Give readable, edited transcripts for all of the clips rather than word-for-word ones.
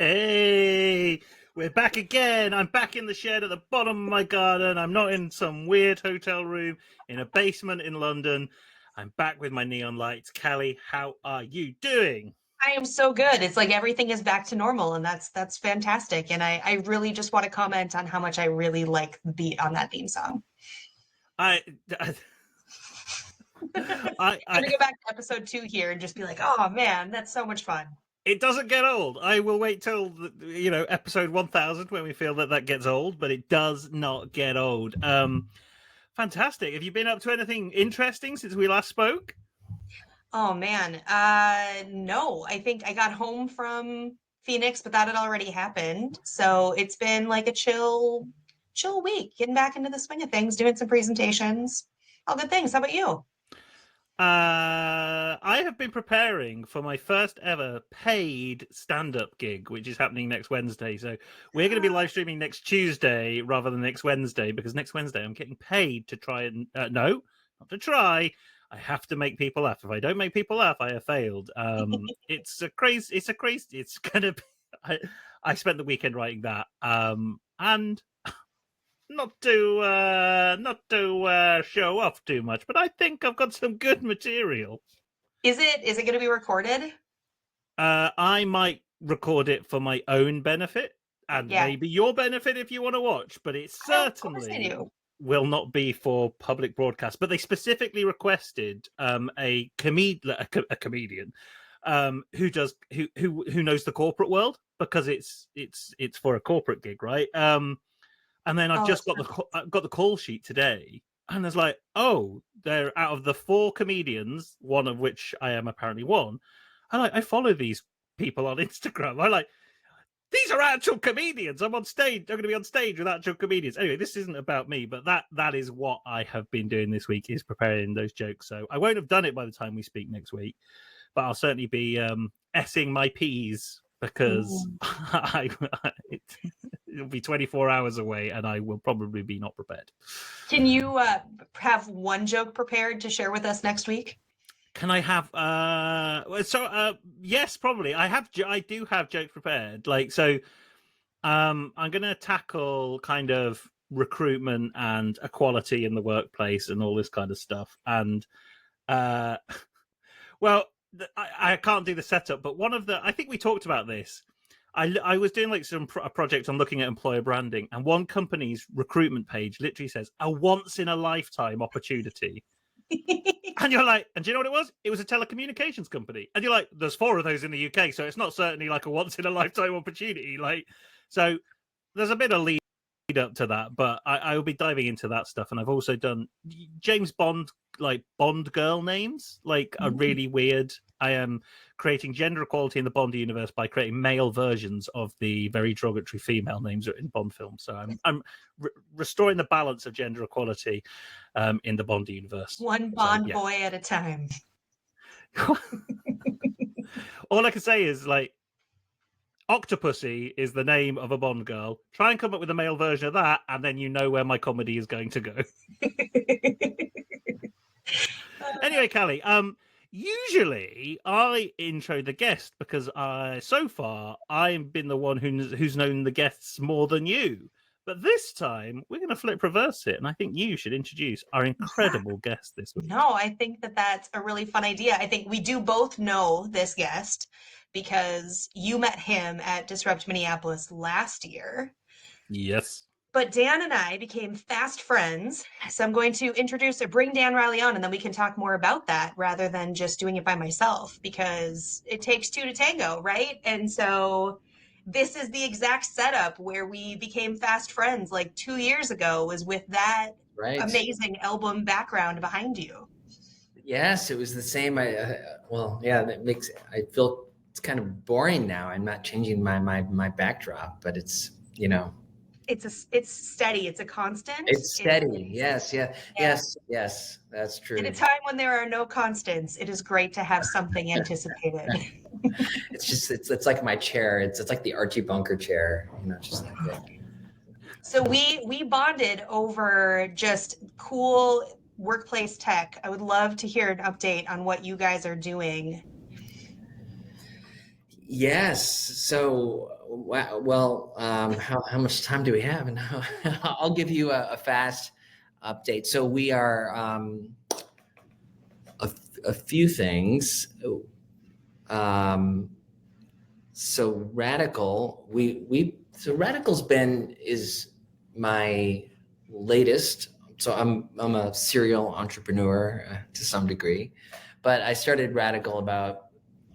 Hey, we're back again. I'm back in the shed at the bottom of my garden. I'm not in some weird hotel room in a basement in London. I'm back with my neon lights. Callie, how are you doing? I am so good. It's like everything is back to normal, and that's fantastic. And I really just want to comment on how much I really like the beat on that theme song. I, I'm gonna go back to episode 2 here and just be like, oh man, that's so much fun. it doesn't get old. I will wait till episode 1000 when we feel that gets old, but it does not get old. Fantastic. Have you been up to anything interesting since we last spoke? Oh man, no, I think I got home from Phoenix, but that had already happened. So it's been like a chill week, getting back into the swing of things, doing some presentations, all good things. How about you? I have been preparing for my first ever paid stand-up gig, which is happening next Wednesday. So we're going to be live streaming next Tuesday rather than next Wednesday, because next Wednesday I'm getting paid to try and no, not to try. I have to make people laugh. If I don't make people laugh, I have failed. It's a crazy. It's gonna be. I spent the weekend writing that, and not to show off too much, but I think I've got some good material. Is it going to be recorded? I might record it for my own benefit and Yeah. maybe your benefit if you want to watch, but it Of course I certainly do. will not be for public broadcast. But they specifically requested a comedian who knows the corporate world, because it's for a corporate gig, right? And then I've Oh, just got the call sheet today, and there's like, oh, they're out of the 4 comedians, one of which I am apparently one. I follow these people on Instagram. These are actual comedians. I'm on stage. I'm going to be on stage with actual comedians. Anyway, this isn't about me, but that is what I have been doing this week, is preparing those jokes. So I won't have done it by the time we speak next week, but I'll certainly be essing my P's, because it'll be 24 hours away and I will probably be not prepared. Can you have one joke prepared to share with us next week? Can I have yes, probably. I do have jokes prepared. I'm going to tackle kind of recruitment and equality in the workplace and all this kind of stuff. And well, I can't do the setup, but I think we talked about this. I was doing like a project on looking at employer branding, and one company's recruitment page literally says a once in a lifetime opportunity. And you're like, and do you know what it was? It was a telecommunications company. And you're like, there's 4 of those in the UK, so it's not certainly like a once in a lifetime opportunity. So there's a bit of lead up to that, but I will be diving into that stuff. And I've also done James Bond, like Bond girl names, are really weird. I am creating gender equality in the Bond universe by creating male versions of the very derogatory female names in Bond films. So I'm restoring the balance of gender equality in the Bond universe. One Bond boy at a time. All I can say is, Octopussy is the name of a Bond girl. Try and come up with a male version of that, and then you know where my comedy is going to go. Anyway, Callie, usually I intro the guest, because so far I've been the one who's known the guests more than you. But this time we're going to flip reverse it, and I think you should introduce our incredible guest this week. No, I think that's a really fun idea. I think we do both know this guest because you met him at Disrupt Minneapolis last year. Yes. But Dan and I became fast friends. So I'm going to bring Dan Riley on, and then we can talk more about that rather than just doing it by myself, because it takes 2 to tango, right? And so this is the exact setup where we became fast friends like 2 years ago, was with that amazing album background behind you. Yes, it was the same. I feel it's kind of boring now. I'm not changing my backdrop, but it's, it's steady. It's a constant. It's steady. Yes, that's true. In a time when there are no constants, it is great to have something anticipated. It's like my chair. It's like the Archie Bunker chair, just like that. So we bonded over just cool workplace tech. I would love to hear an update on what you guys are doing. Yes. So, well, how much time do we have? And I'll give you a fast update. So we are a few things. So Radical, so Radical's is my latest. So I'm a serial entrepreneur to some degree, but I started Radical about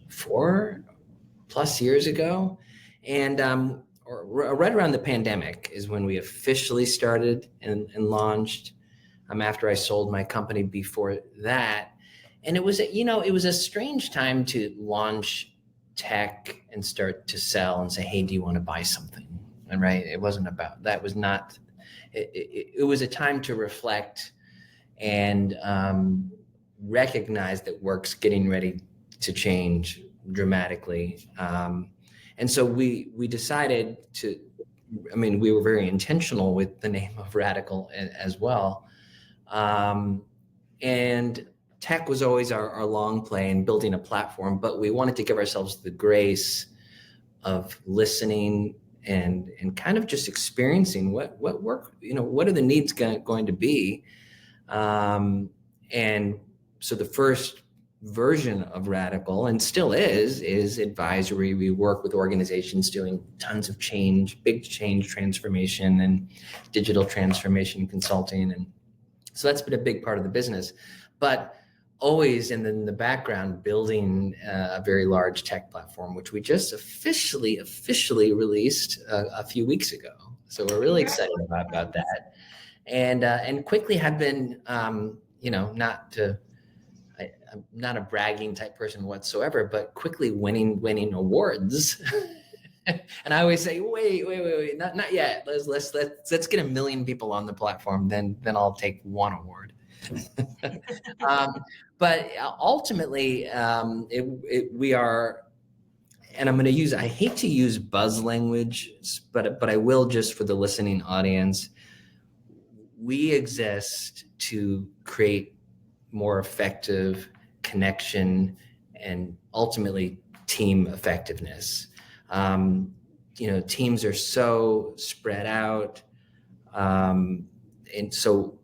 4+ years ago, and or right around the pandemic is when we officially started and launched. After I sold my company before that, and it was a strange time to launch tech and start to sell and say, hey, do you want to buy something? And right, it wasn't about that. Was not. It was a time to reflect and recognize that work's getting ready to change dramatically. And so we decided to, we were very intentional with the name of Radical as well. And tech was always our long play in building a platform, but we wanted to give ourselves the grace of listening and kind of just experiencing what work, what are the needs going to be. And so the first version of Radical, and still is advisory. We work with organizations doing tons of change, big change transformation and digital transformation consulting. And so that's been a big part of the business, but always in the background building a very large tech platform, which we just officially released a few weeks ago. So we're really excited about that, and quickly have been, I'm not a bragging type person whatsoever, but quickly winning awards. And I always say, wait, not yet. Let's get 1 million people on the platform, then I'll take one award. But ultimately, we are, and I'm going to use, I hate to use buzz language, but I will just for the listening audience. We exist to create more effective connection and ultimately team effectiveness. Teams are so spread out. And so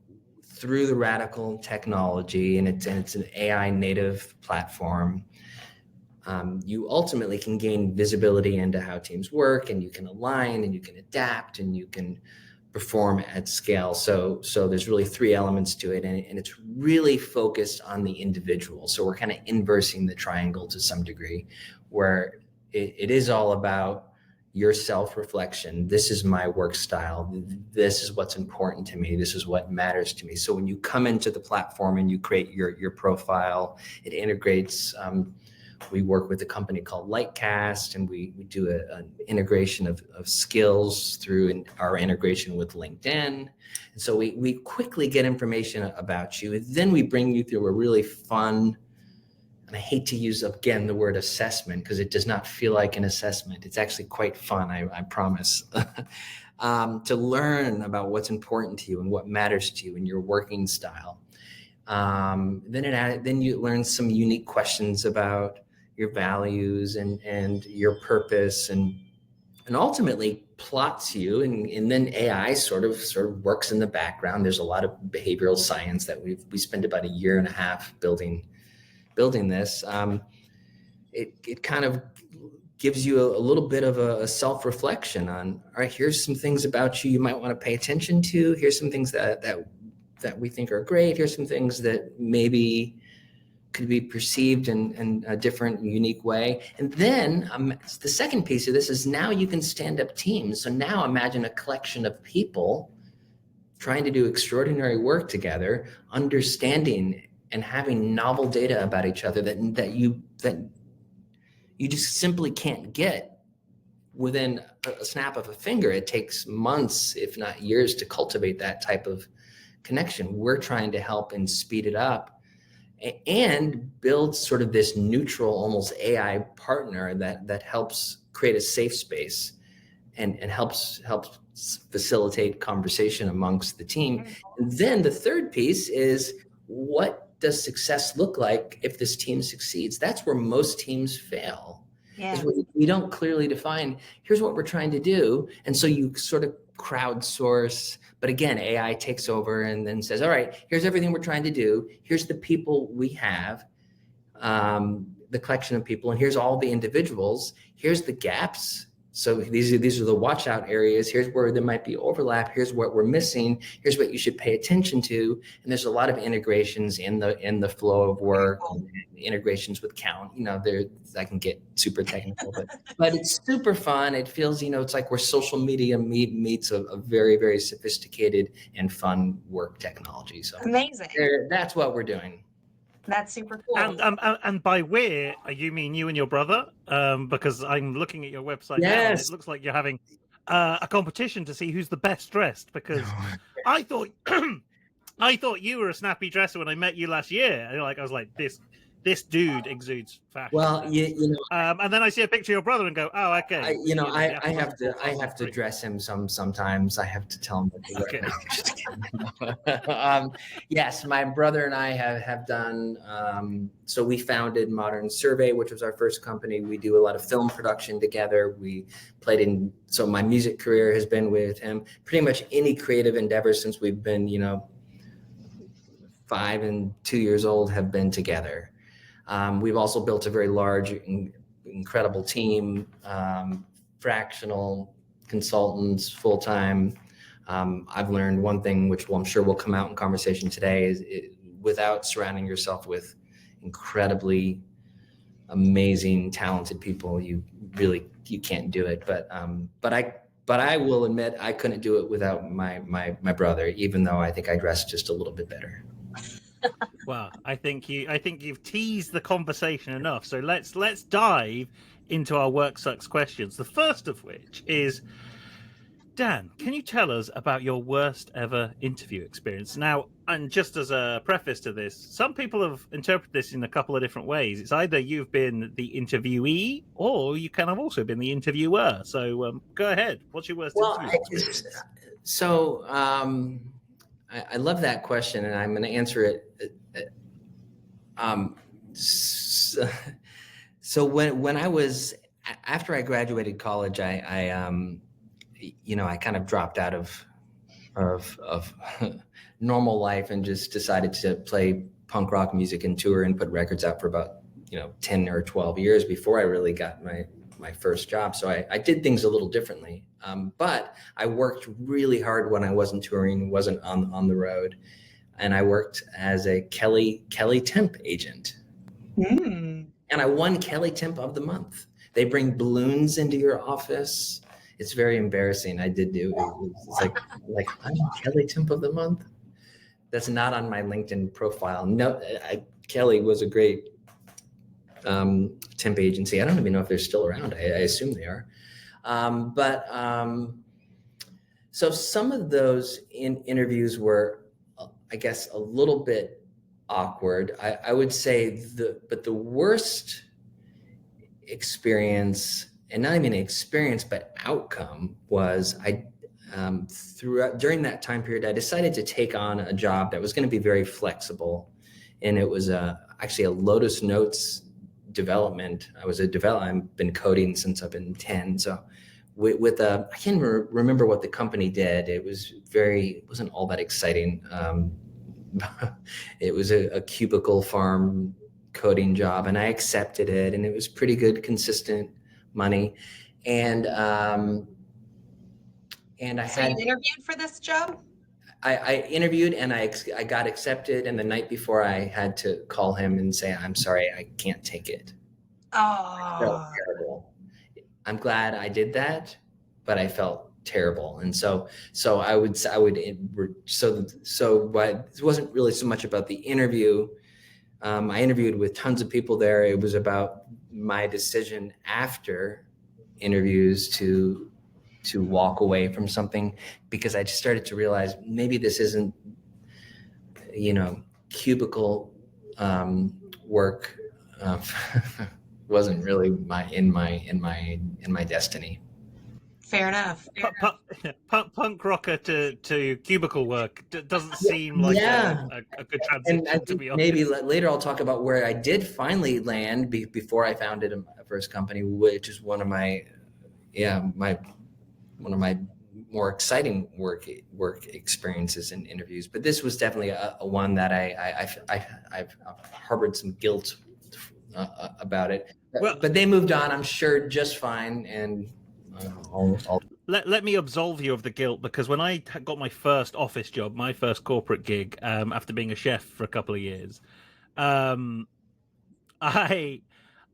through the Radical technology, and it's an AI native platform, you ultimately can gain visibility into how teams work, and you can align and you can adapt and you can perform at scale. So there's really 3 elements to it, and it's really focused on the individual. So we're kind of inversing the triangle to some degree, where it is all about your self-reflection. This is my work style. This is what's important to me. This is what matters to me. So when you come into the platform and you create your profile, it integrates. We work with a company called Lightcast, and we do an integration of skills through our integration with LinkedIn. And so we quickly get information about you. And then we bring you through a really fun, and I hate to use again the word assessment because it does not feel like an assessment. It's actually quite fun, I promise, to learn about what's important to you and what matters to you and your working style. Then you learn some unique questions about your values and your purpose, and ultimately plots you, and then AI sort of works in the background. There's a lot of behavioral science that we spent about 1.5 years building this. It kind of gives you a little bit of a self-reflection on, all right, here's some things about you might want to pay attention to. Here's some things that we think are great. Here's some things that maybe could be perceived in a different, unique way. And then the second piece of this is now you can stand up teams. So now imagine a collection of people trying to do extraordinary work together, understanding and having novel data about each other that you just simply can't get within a snap of a finger. It takes months, if not years, to cultivate that type of connection. We're trying to help and speed it up and build sort of this neutral, almost AI partner that helps create a safe space and helps facilitate conversation amongst the team. And then the third piece is, what does success look like if this team succeeds? That's where most teams fail. Yeah. is when you don't clearly define, here's what we're trying to do. And so you sort of crowdsource, but again, AI takes over and then says, all right, here's everything we're trying to do. Here's the people we have, the collection of people, and here's all the individuals. Here's the gaps. So these are the watch out areas. Here's where there might be overlap. Here's what we're missing. Here's what you should pay attention to. And there's a lot of integrations in the flow of work, and integrations with Count. I can get super technical, but it's super fun. It feels, it's like where social media meets a very, very sophisticated and fun work technology. So amazing. That's what we're doing. That's super cool. And by we're, you mean you and your brother? Because I'm looking at your website now, and it looks like you're having a competition to see who's the best dressed. Because I thought you were a snappy dresser when I met you last year. And I was like, this dude exudes fashion. Well, and then I see a picture of your brother and go, oh, okay. I have to dress him sometimes. I have to tell him what to wear. Yes, my brother and I have done. So we founded Modern Survey, which was our first company. We do a lot of film production together. We played in. So my music career has been with him. Pretty much any creative endeavor since we've been, 5 and 2 years old have been together. We've also built a very large, incredible team, fractional consultants, full-time. I've learned one thing, which I'm sure will come out in conversation today, is without surrounding yourself with incredibly amazing, talented people, you can't do it. But I will admit I couldn't do it without my brother, even though I think I dress just a little bit better. Well, I think you've teased the conversation enough. So let's dive into our work sucks questions. The first of which is, Dan, can you tell us about your worst ever interview experience? Now, and just as a preface to this, some people have interpreted this in a couple of different ways. It's either you've been the interviewee or you can have also been the interviewer. So go ahead. What's your worst interview experience? So I love that question, and I'm going to answer it. So when I was, after I graduated college, I kind of dropped out of normal life and just decided to play punk rock music and tour and put records out for about 10 or 12 years before I really got my first job. So I did things a little differently. But I worked really hard when I wasn't touring, wasn't on the road. And I worked as a Kelly Temp agent. And I won Kelly Temp of the Month. They bring balloons into your office. It's very embarrassing. I did do it. It's like I'm Kelly Temp of the Month. That's not on my LinkedIn profile. No, Kelly was a great temp agency. I don't even know if they're still around. I assume they are. So some of those interviews were, I guess, a little bit awkward. I would say but the worst experience, and not even experience, but outcome, was during that time period, I decided to take on a job that was going to be very flexible. And it was actually a Lotus Notes development. I've been coding since I've been 10. So I can't remember what the company did. It wasn't all that exciting. It was a cubicle farm coding job, and I accepted it, and it was pretty good, consistent money. And I So you interviewed for this job? I interviewed and I got accepted, and the night before I had to call him and say, I'm sorry, I can't take it. Oh, Felt terrible. I'm glad I did that, but I felt terrible. And so it wasn't really so much about the interview. I interviewed with tons of people there. It was about my decision after interviews to walk away from something, because I just started to realize maybe this isn't, cubicle work wasn't really in my destiny. Fair enough. Punk rocker to cubicle work doesn't seem like Yeah. a good And I transition, to think be honest. maybe later I'll talk about where I did finally land before I founded a first company, which is one of my more exciting work experiences and interviews. But this was definitely a one that I've harbored some guilt about it. Well, but they moved on, I'm sure, just fine. And I'll let me absolve you of the guilt, because when I got my first office job, my first corporate gig, after being a chef for a couple of years,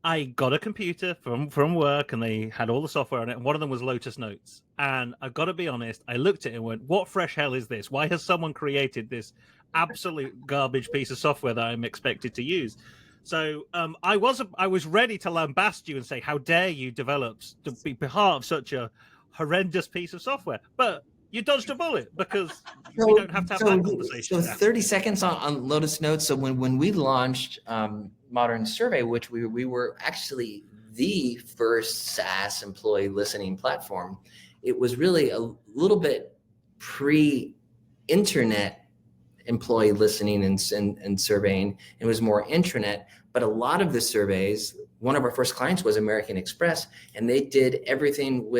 I got a computer from work, and they had all the software on it, and one of them was Lotus Notes. And I've got to be honest, I looked at it and went, what fresh hell is this? Why has someone created this absolute garbage piece of software that I'm expected to use? So I was ready to lambast you and say, how dare you develop to be part of such a horrendous piece of software? But you dodged a bullet, because we don't have to have that conversation. So 30 seconds on Lotus Notes. So when we launched Modern Survey, which we were actually the first SaaS employee listening platform, it was really a little bit pre-internet employee listening and surveying. It was more intranet, but a lot of the surveys, one of our first clients was American Express, and they did everything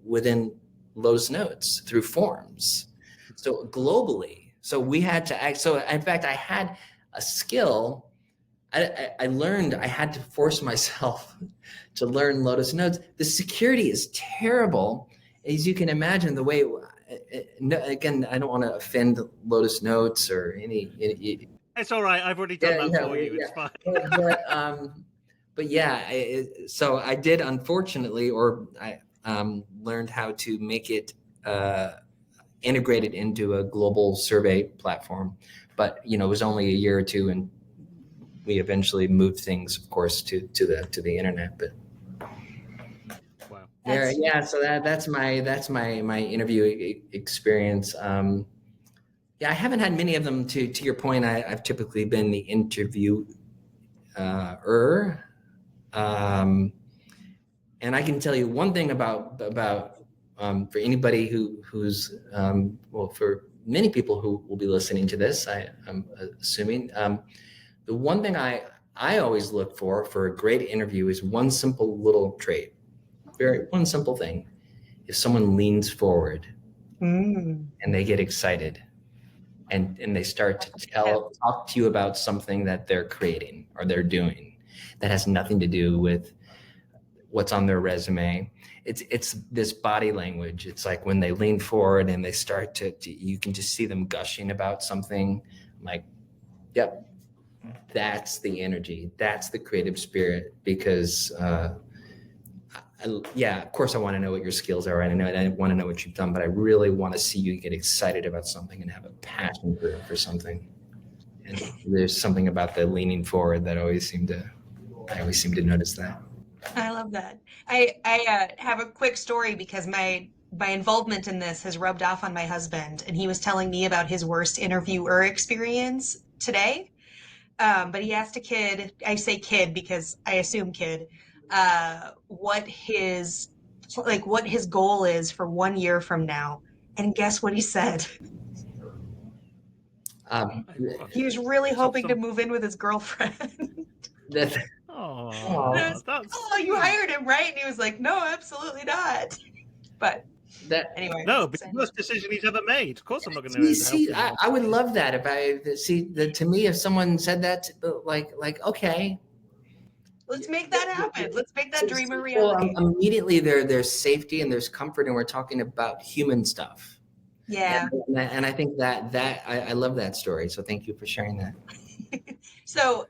within Lotus Notes through forms. So globally, so we had to act. So in fact, I had a skill. I learned, I had to force myself to learn Lotus Notes. The security is terrible, as you can imagine. The way, again, I don't want to offend Lotus Notes or any. It's all right. I've already done that for you. It's fine. But yeah, so I did, unfortunately, or I learned how to make it integrated into a global survey platform. But it was only a year or two, and we eventually moved things, of course, to the internet. But wow. So that's my interview experience. I haven't had many of them. To your point, I've typically been the interviewer. And I can tell you one thing about for anybody who's for many people who will be listening to this, I'm assuming, the one thing I always look for a great interview is one simple little trait. One simple thing. If someone leans forward and they get excited and they start to talk to you about something that they're creating or they're doing that has nothing to do with what's on their resume. It's this body language. It's like when they lean forward and they start to you can just see them gushing about something. I'm like, yep, that's the energy. That's the creative spirit. Because of course I want to know what your skills are. And I want to know what you've done, but I really want to see you get excited about something and have a passion for something. And there's something about the leaning forward that I always seem to notice that. I love that. I have a quick story because my involvement in this has rubbed off on my husband, and he was telling me about his worst interviewer experience today. But he asked a kid, I say kid because I assume kid, what his goal is for 1 year from now. And guess what he said? He was really hoping to move in with his girlfriend. You hired him, right? And he was like, no, absolutely not. But anyway. No, but the worst decision he's ever made. Of course I'm not going to see, I would love that to me, if someone said that, like, okay. Let's make that happen. Let's make that dream a reality. Immediately there's safety and there's comfort, and we're talking about human stuff. Yeah. And I think that I love that story. So thank you for sharing that. So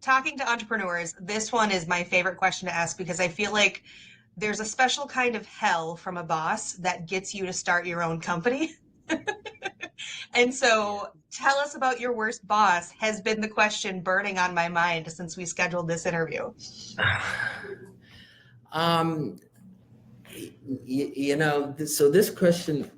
talking to entrepreneurs, this one is my favorite question to ask, because I feel like there's a special kind of hell from a boss that gets you to start your own company. And so tell us about your worst boss has been the question burning on my mind since we scheduled this interview. So this question,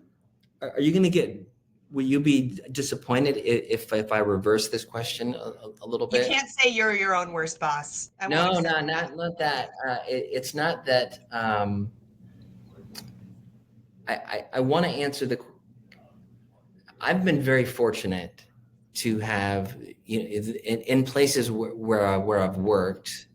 will you be disappointed if I reverse this question a little bit? You can't say you're your own worst boss. No, not that. It's not that. I want to answer I've been very fortunate to have, in places where I've worked.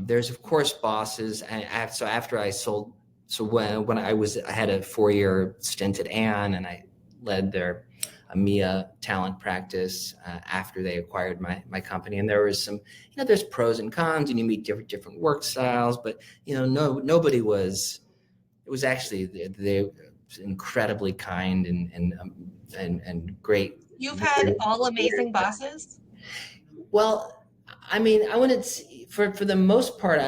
There's of course bosses, and so after I sold, so when I had a 4-year stint at Aon, and I led their EMEA talent practice after they acquired my company, and there was some, there's pros and cons, and you meet different work styles, but nobody was. It was actually they incredibly kind and great. You've had all amazing bosses? Well, I mean, I wouldn't say, for the most part,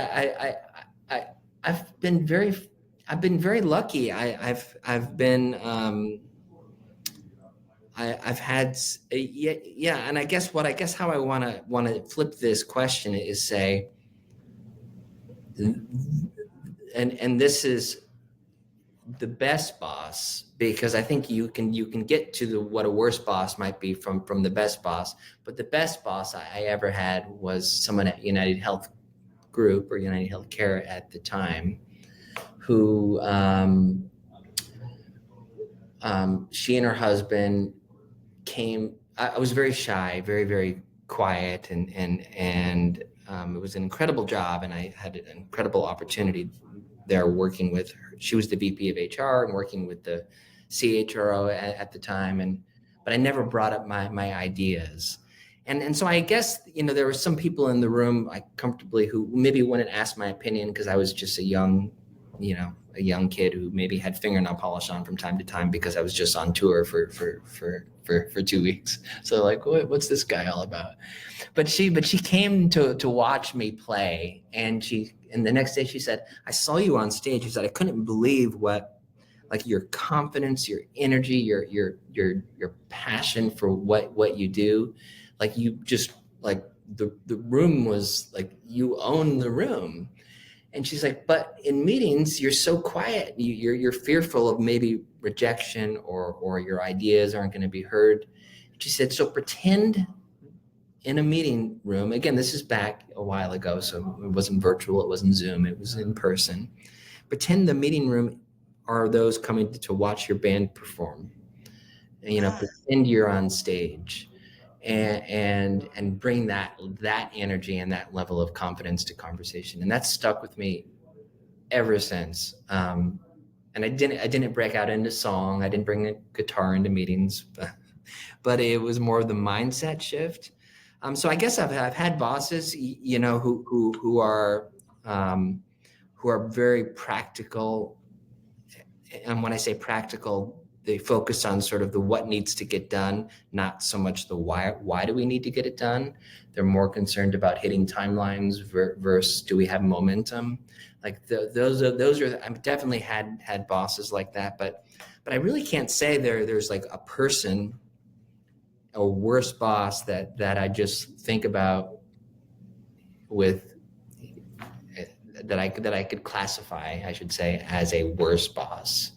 I've been very lucky. I've been I've had yeah, and I guess how I want to flip this question is say, and this is the best boss, because I think you can get to what a worse boss might be from the best boss, but the best boss I ever had was someone at United Health Group, or United Healthcare at the time, who she and her husband came. I was very shy, very, very quiet, and it was an incredible job, and I had an incredible opportunity there working with her. She was the VP of HR and working with the CHRO at the time, but I never brought up my ideas. And so I guess, there were some people in the room comfortably who maybe wouldn't ask my opinion because I was just a young kid who maybe had fingernail polish on from time to time because I was just on tour for 2 weeks. So like, what's this guy all about? But she came to watch me play, and the next day she said, "I saw you on stage." She said, "I couldn't believe your confidence, your energy, your passion for what you do. Like you just like the room was like you own the room." And she's like, "But in meetings, you're so quiet. You're fearful of maybe rejection or your ideas aren't going to be heard." She said, "So pretend in a meeting room." Again, this is back a while ago, so it wasn't virtual, it wasn't Zoom, it was in person. "Pretend the meeting room are those coming to watch your band perform. And, pretend you're on stage, and bring that energy and that level of confidence to conversation." And that's stuck with me ever since. And I didn't break out into song. I didn't bring a guitar into meetings, but it was more of the mindset shift. So I guess I've had bosses, who are very practical. And when I say practical, they focus on sort of the what needs to get done, not so much the why do we need to get it done. They're more concerned about hitting timelines versus do we have momentum. Like those are I've definitely had bosses like that, but I really can't say there's like a person, a worse boss that I just think about with that I could classify, I should say, as a worse boss.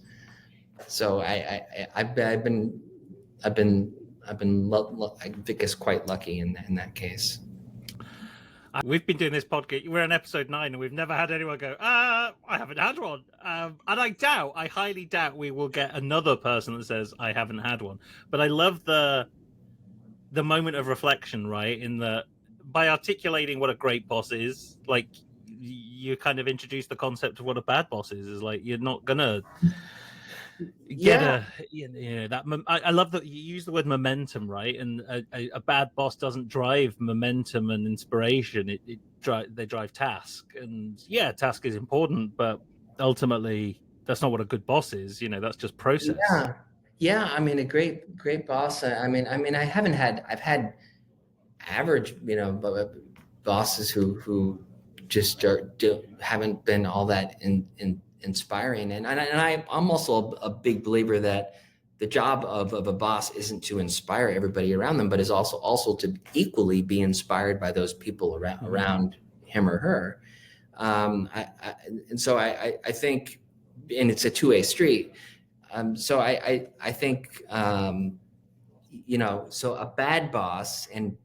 So I've been I think it's quite lucky in that case. We've been doing this podcast. We're on episode 9, and we've never had anyone go, I haven't had one. And I highly doubt we will get another person that says, I haven't had one. But I love the moment of reflection, right? In that by articulating what a great boss is, like you kind of introduce the concept of what a bad boss is like you're not gonna get I love that you use the word momentum, right? And a bad boss doesn't drive momentum and inspiration. They drive task, and task is important, but ultimately that's not what a good boss is. That's just process. Yeah. I mean, a great boss. I've had average, bosses who just haven't been all that inspiring. And I'm also a big believer that the job of a boss isn't to inspire everybody around them, but is also to equally be inspired by those people around him or her. And so I think, and it's a two-way street. So I think, so a bad boss and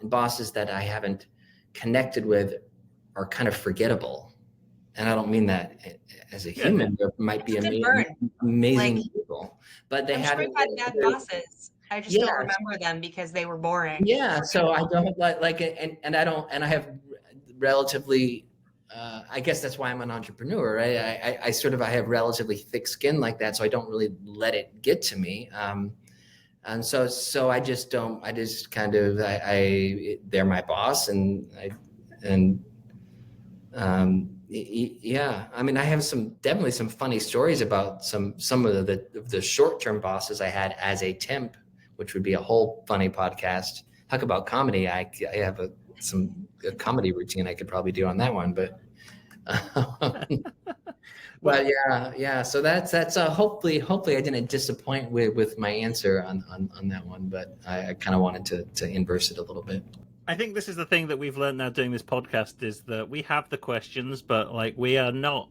bosses that I haven't connected with are kind of forgettable. and I don't mean that as a Yeah. human. There might be It's a good burn. amazing Like, people, but they I'm sure haven't. I've had bad bosses. I just don't Yeah. remember them because they were boring. Yeah, so I don't like and I don't, and I have relatively I guess that's why I'm an entrepreneur, right? I have relatively thick skin like that, so I don't really let it get to me. And so I just don't, I just kind of, they're my boss, and yeah, I mean, I have definitely some funny stories about some of the short-term bosses I had as a temp, which would be a whole funny podcast. Talk about comedy. I have a comedy routine I could probably do on that one, but but yeah. So that's hopefully I didn't disappoint with my answer on that one, but I kind of wanted to inverse it a little bit. I think this is the thing that we've learned now doing this podcast, is that we have the questions, but like we are not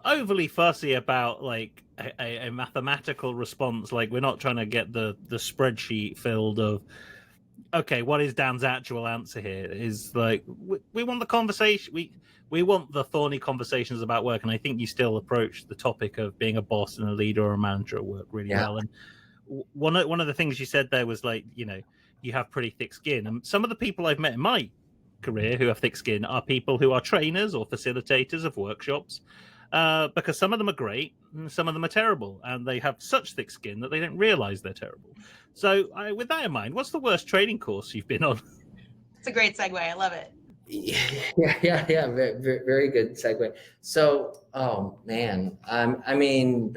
overly fussy about like a mathematical response. Like we're not trying to get the spreadsheet filled of, okay, what is Dan's actual answer here? Is like we want the conversation. We want the thorny conversations about work, and I think you still approach the topic of being a boss and a leader or a manager at work really well. And one of the things you said there was like, you know, you have pretty thick skin, and some of the people I've met in my career who have thick skin are people who are trainers or facilitators of workshops, because some of them are great and some of them are terrible, and they have such thick skin that they don't realize they're terrible. So with that in mind, what's the worst training course you've been on? It's a great segue. I love it. Yeah. Very, very good segue. So, oh man, I mean,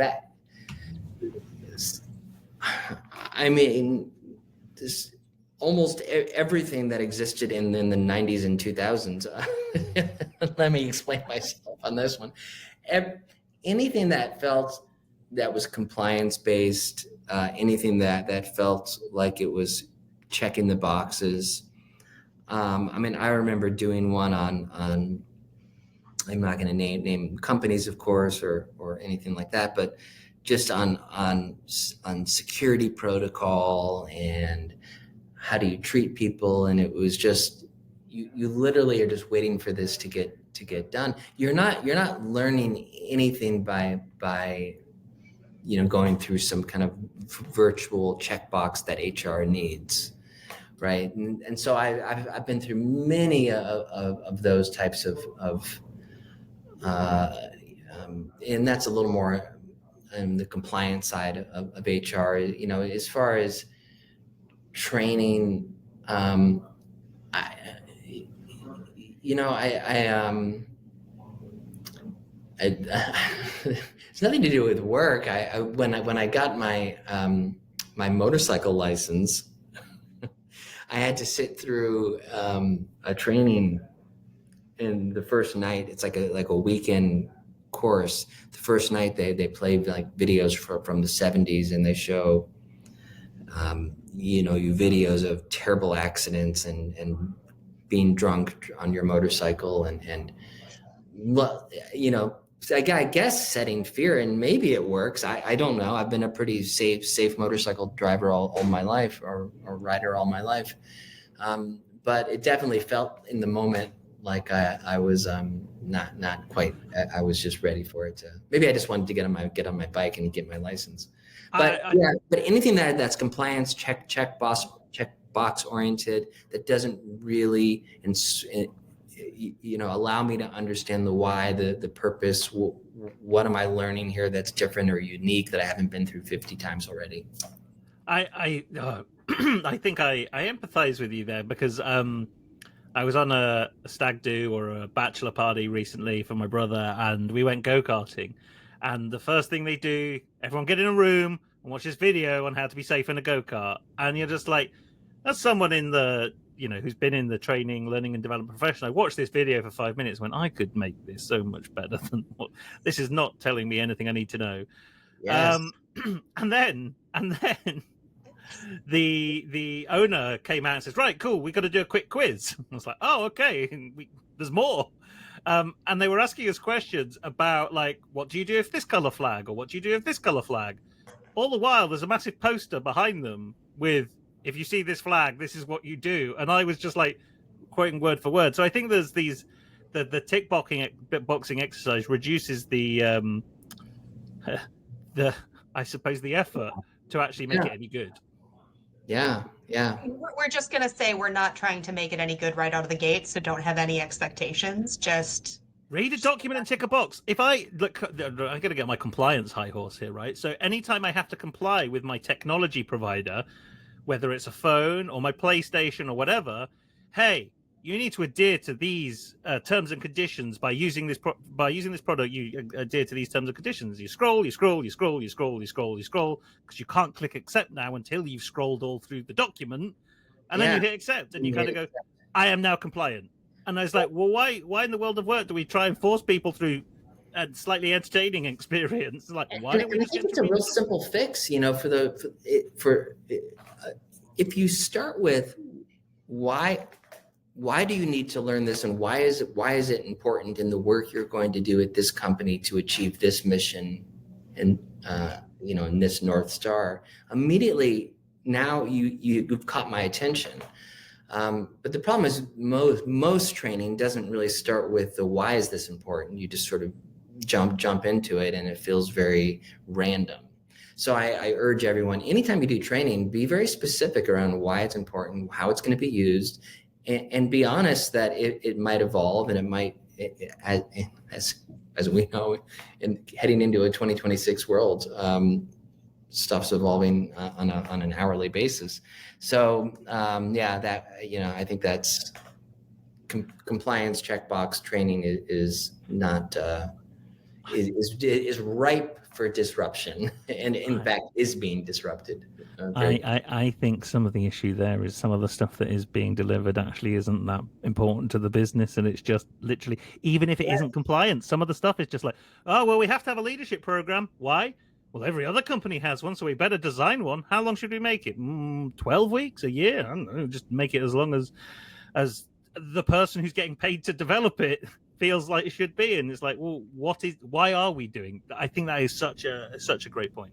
this almost everything that existed in the 90s and 2000s. Let me explain myself on this one. Anything that was compliance based, anything that felt like it was checking the boxes. I mean, I remember doing one on I'm not going to name companies, of course, or anything like that, but just on security protocol and how do you treat people. And it was just, you literally are just waiting for this to get done. You're not learning anything by going through some kind of virtual checkbox that HR needs. Right. And so I've been through many of those types of and that's a little more on the compliance side of HR, as far as training. It's nothing to do with work. When I got my motorcycle license, I had to sit through a training, and the first night, it's like a weekend course. The first night they play like videos from the 70s, and they show you videos of terrible accidents and being drunk on your motorcycle and I guess setting fear, and maybe it works. I don't know. I've been a pretty safe motorcycle driver all my life, or rider all my life. But it definitely felt in the moment like I was not quite. I was just ready for it to. Maybe I just wanted to get on my bike and get my license. But but anything that's compliance check box oriented, that doesn't really allow me to understand the why, the purpose. What am I learning here that's different or unique that I haven't been through 50 times already? I think I empathize with you there, because I was on a stag do or a bachelor party recently for my brother, and we went go-karting. And the first thing they do, everyone get in a room and watch this video on how to be safe in a go-kart. And you're just like, that's someone in the, who's been in the training, learning and development profession. I watched this video for 5 minutes when I could make this so much better than what this is not telling me anything I need to know. Yes. And then the owner came out and says, right, cool, we got to do a quick quiz. I was like, oh, okay. There's more. And they were asking us questions about, like, what do you do if this color flag, or what do you do if this color flag? All the while, there's a massive poster behind them with, if you see this flag, this is what you do. And I was just like quoting word for word. So I think there's these the tick boxing exercise reduces the I suppose the effort to actually make it any good. Yeah. We're just going to say we're not trying to make it any good right out of the gate, so don't have any expectations. Just read a document and tick a box. If I look, I'm going to get my compliance high horse here, right? So anytime I have to comply with my technology provider, whether it's a phone or my PlayStation or whatever, hey, you need to adhere to these terms and conditions by using this product. You adhere to these terms and conditions. You scroll because you can't click accept now until you've scrolled all through the document, and then you hit accept, and you kind of go, "I am now compliant." And I was like, "Well, why in the world of work do we try and force people through a slightly entertaining experience? Like, why don't we?" I think it's a real simple fix, if you start with why do you need to learn this, and why is it important in the work you're going to do at this company to achieve this mission and in this North Star? Immediately now you've caught my attention. But the problem is most training doesn't really start with the why is this important. You just sort of jump into it, and it feels very random. So I urge everyone, anytime you do training, be very specific around why it's important, how it's going to be used, and be honest that it might evolve, and it might, as we know, in heading into a 2026 world, stuff's evolving on an hourly basis. So I think that's compliance checkbox training is not is ripe for disruption, and in fact is being disrupted. I think some of the issue there is some of the stuff that is being delivered actually isn't that important to the business, and it's just literally, even if it isn't compliant, some of the stuff is just like, oh well, we have to have a leadership program. Why? Well, every other company has one, so we better design one. How long should we make it? 12 weeks, a year? I don't know. Just make it as long as the person who's getting paid to develop it feels like it should be. And it's like, well, why are we doing? I think that is such a great point.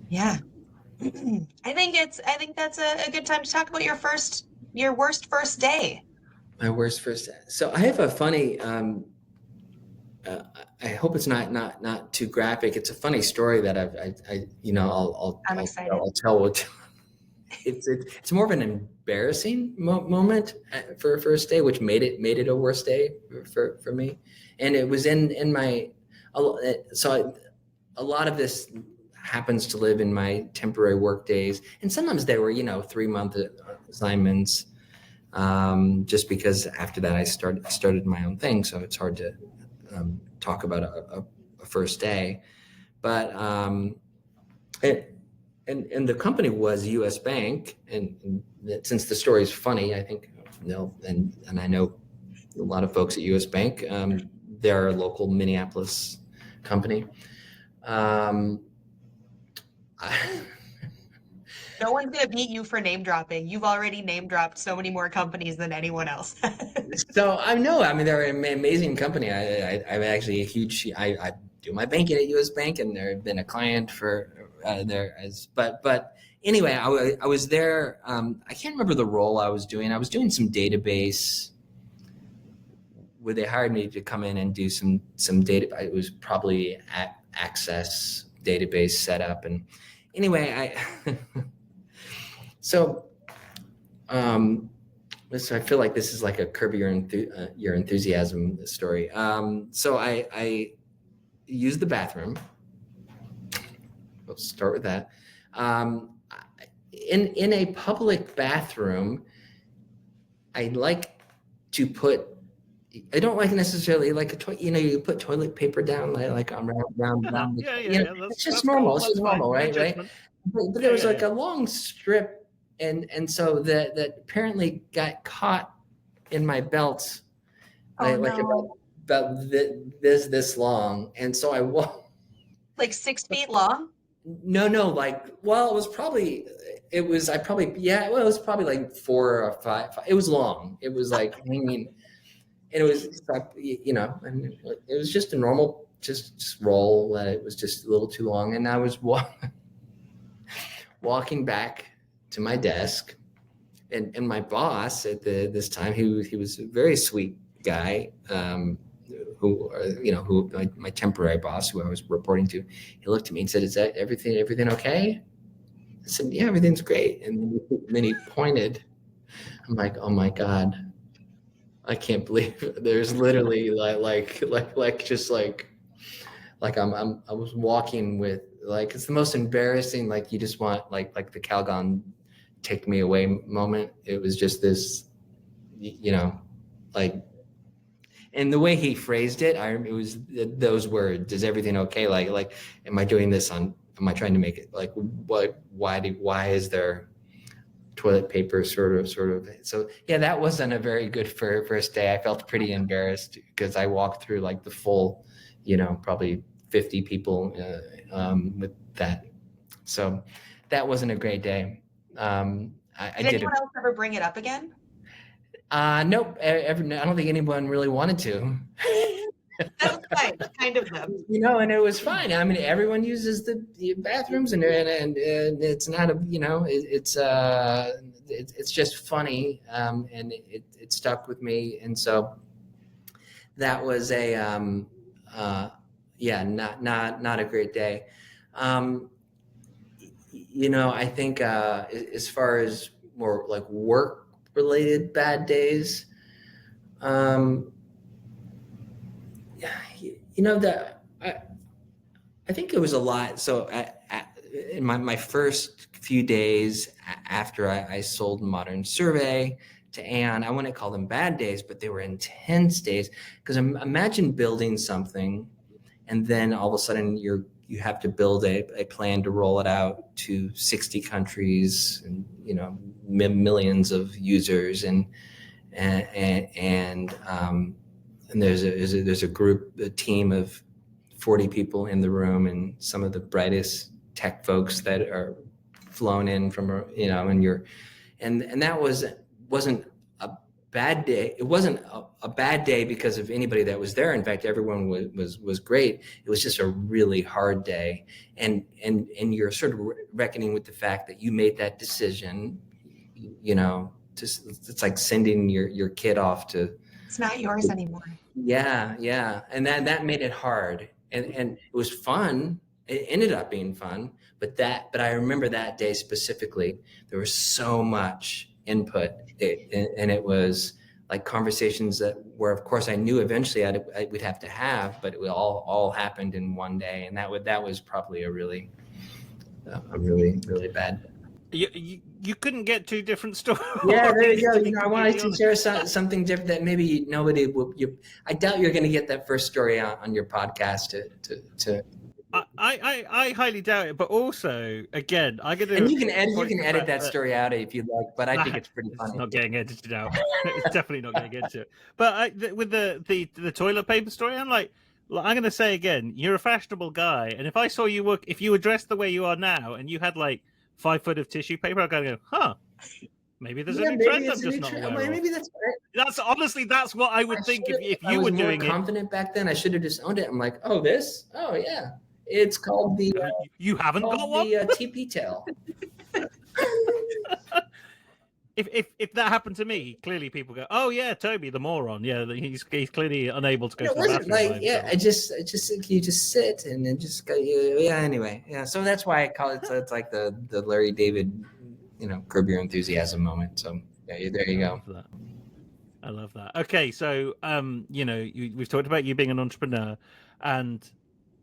Yeah. I think that's a good time to talk about your worst first day. My worst first day. So I have a funny. I hope it's not too graphic. It's a funny story that I'm excited. I'll tell. It's more of an embarrassing moment for a first day, which made it a worse day for me. And it was in my, so a lot of this happens to live in my temporary work days. And sometimes they were, 3-month assignments, just because after that I started my own thing. So it's hard to talk about a first day, but and the company was U.S. Bank, and since the story is funny, I think and I know a lot of folks at U.S. Bank. They're a local Minneapolis company. No one's going to beat you for name dropping. You've already name dropped so many more companies than anyone else. So I know. I mean, they're an amazing company. I'm actually a huge. I do my banking at U.S. Bank, and they've been a client for there as. But anyway, I was there. I can't remember the role I was doing. I was doing some database. Where they hired me to come in and do some data. It was probably Access database setup, and anyway, So I feel like this is like a Curb Your Enthusiasm story. So I used the bathroom. Let's start with that. In a public bathroom, I like to put. I don't like necessarily like you put toilet paper down like around. Yeah. It's just normal. It's just normal, right? But there was like a long strip. And so that apparently got caught in my belt, about this long, and so I walked like 6 feet long. No, it was probably it was like 4 or 5. It was long. It was like hanging, and it was it was just a normal just roll. It was just a little too long, and I was walking back to my desk, and my boss at this time, he was a very sweet guy, who my temporary boss, who I was reporting to. He looked at me and said, "Is that everything okay?" I said, "Yeah, everything's great." And then he pointed. I'm like, "Oh my God, I can't believe it. There's literally I was walking with, like, it's the most embarrassing, like you just want like the Calgon take me away moment. It was just this, like, and the way he phrased it, it was those words, "Is everything okay?" Like, am I doing this am I trying to make it like, why is there toilet paper sort of? So yeah, that wasn't a very good first day. I felt pretty embarrassed because I walked through like the full, probably 50 people with that. So that wasn't a great day. Did anyone else ever bring it up again? Nope. I don't think anyone really wanted to. That was fine, kind of them. And it was fine. I mean, everyone uses the bathrooms, and it's not it's just funny, and it stuck with me, and so that was a not a great day. I think as far as more like work related bad days, that I think it was a lot. So in my first few days after I sold Modern Survey to Aon, I wouldn't call them bad days, but they were intense days, because imagine building something and then all of a sudden you have to build a plan to roll it out to 60 countries and millions of users, and there's a team of 40 people in the room, and some of the brightest tech folks that are flown in from and that wasn't a bad day. It wasn't a bad day because of anybody that was there. In fact, everyone was great. It was just a really hard day, and you're sort of reckoning with the fact that you made that decision. It's like sending your kid off to. It's not yours anymore. Yeah, and that made it hard, and it was fun. It ended up being fun, but I remember that day specifically. There was so much input, and it was like conversations where, of course, I knew eventually we'd have to have, but it all happened in one day, and that was probably a really bad. You couldn't get two different stories. Yeah, there you go. I wanted to share something different that maybe nobody will. I doubt you're going to get that first story on your podcast to. I highly doubt it, but also, again, I'm gonna. And you can edit that story out if you like, but I think it's pretty funny. It's not getting edited out. It's definitely not getting edited. But with the toilet paper story, I'm like, I'm going to say again, you're a fashionable guy, and if I saw you if you were dressed the way you are now, and you had like 5 foot of tissue paper, I'm going to go, huh? Maybe there's a new trend I'm just not aware of. Maybe that's right. That's what I would think if you were doing it. I was more confident back then. I should have just owned it. I'm like, oh, this? Oh, yeah. It's called the. You haven't got one? The TP tail. If that happened to me, clearly people go, "Oh yeah, Toby, the moron. Yeah, he's clearly unable to go to the bathroom." Like, yeah, I just you just sit and then just go. Yeah. Anyway, yeah. So that's why I call it. So it's like the Larry David, Curb Your Enthusiasm moment. So yeah, there you go. I love that. Okay, so we've talked about you being an entrepreneur, and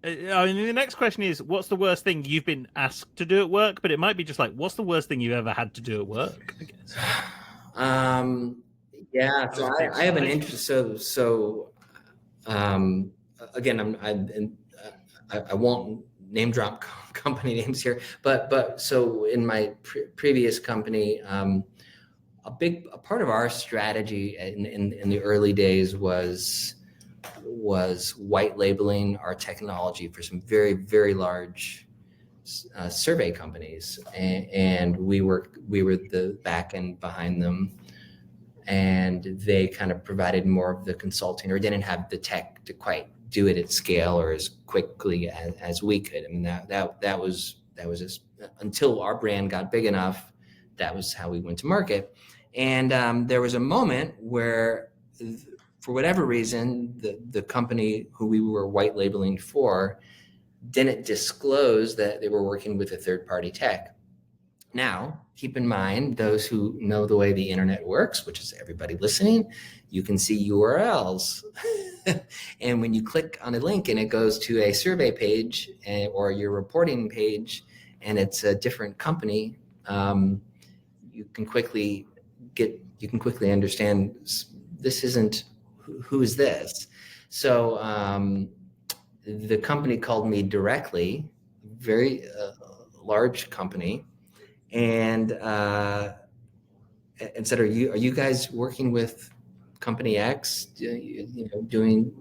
the next question is, what's the worst thing you've been asked to do at work? But it might be just like, what's the worst thing you've ever had to do at work? I guess. Yeah. So I have an interest. So again, I won't name drop company names here, but so in my previous company, a part of our strategy in the early days was white labeling our technology for some very, very large survey companies, and we were the back end behind them, and they kind of provided more of the consulting, or didn't have the tech to quite do it at scale or as quickly as we could. I mean, that was just, until our brand got big enough, that was how we went to market. And there was a moment where, for whatever reason, the company who we were white labeling for didn't disclose that they were working with a third-party tech. Now, keep in mind, those who know the way the internet works, which is everybody listening, you can see URLs. And when you click on a link and it goes to a survey page or your reporting page, and it's a different company, you can quickly understand this isn't, who is this? So the company called me directly, very large company, and said, "Are you guys working with company X? Doing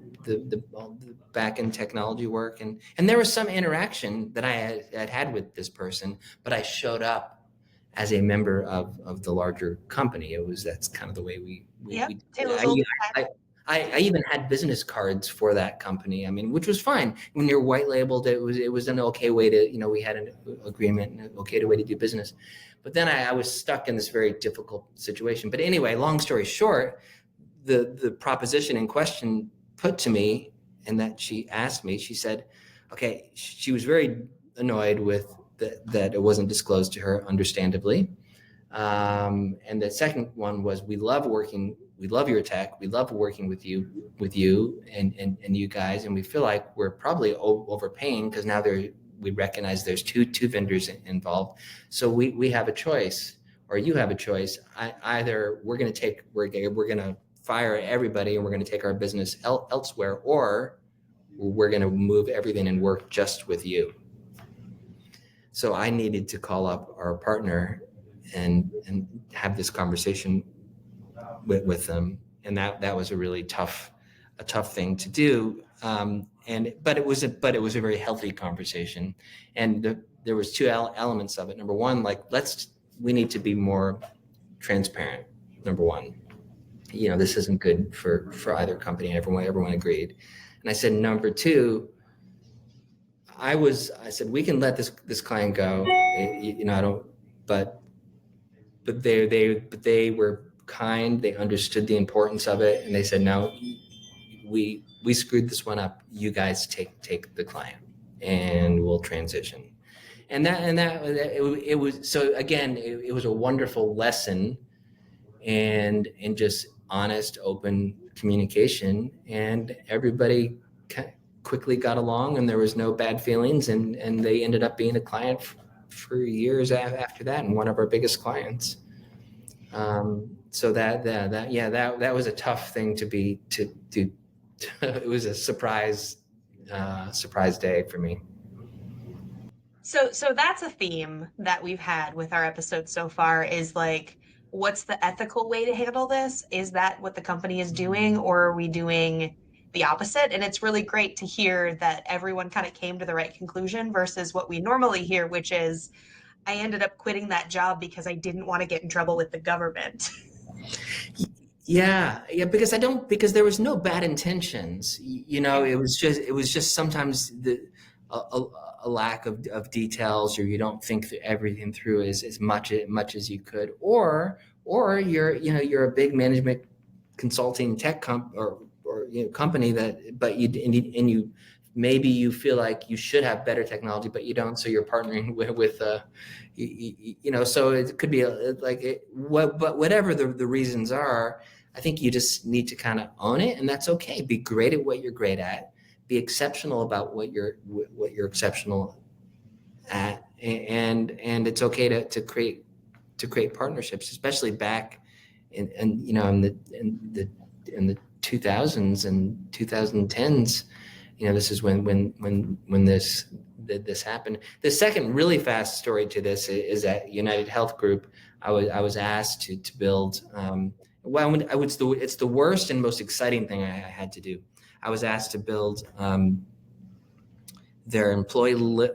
all the back end technology work?" And there was some interaction that I had with this person, but I showed up as a member of the larger company. That's kind of the way we I even had business cards for that company. I mean, which was fine. When you're white labeled, it was an okay way to, we had an agreement and an okay way to do business. But then I was stuck in this very difficult situation. But anyway, long story short, the proposition in question put to me, and that she asked me, she said, okay, she was very annoyed with that it wasn't disclosed to her, understandably. And the second one was, we love your tech. We love working with you and you guys. And we feel like we're probably overpaying because now we recognize there's two vendors involved. So we have a choice, or you have a choice. Either we're going to fire everybody and we're going to take our business elsewhere, or we're going to move everything and work just with you. So I needed to call up our partner and have this conversation with them, and that was a really tough thing to do. But it was a very healthy conversation, and there was two elements of it. Number one, we need to be more transparent. Number one, this isn't good for either company. Everyone agreed, and I said, number two, I said, we can let this client go. I don't, but they were kind. They understood the importance of it, and they said, no, we screwed this one up. You guys take the client, and we'll transition. And it was, so again, it was a wonderful lesson, and just honest, open communication, and everybody quickly got along, and there was no bad feelings, and they ended up being a client for years after that, and one of our biggest clients. So that was a tough thing to do. It was a surprise day for me. So that's a theme that we've had with our episodes so far, is what's the ethical way to handle this? Is that what the company is doing, or are we doing the opposite? And it's really great to hear that everyone kind of came to the right conclusion versus what we normally hear, which is, I ended up quitting that job because I didn't want to get in trouble with the government. Yeah, because there was no bad intentions. It was just sometimes a lack of details, or you don't think everything through as much as you could, or you're a big management consulting tech company but you maybe you feel like you should have better technology, but you don't. So you're partnering with so it could be but whatever the reasons are, I think you just need to kind of own it, and that's okay. Be great at what you're great at. Be exceptional about what you're exceptional at, and it's okay to create partnerships, especially back in the 2000s and 2010s. This is when this happened. The second really fast story to this is at United Health Group. I was asked to build. It's the worst and most exciting thing I had to do. I was asked to build their employee.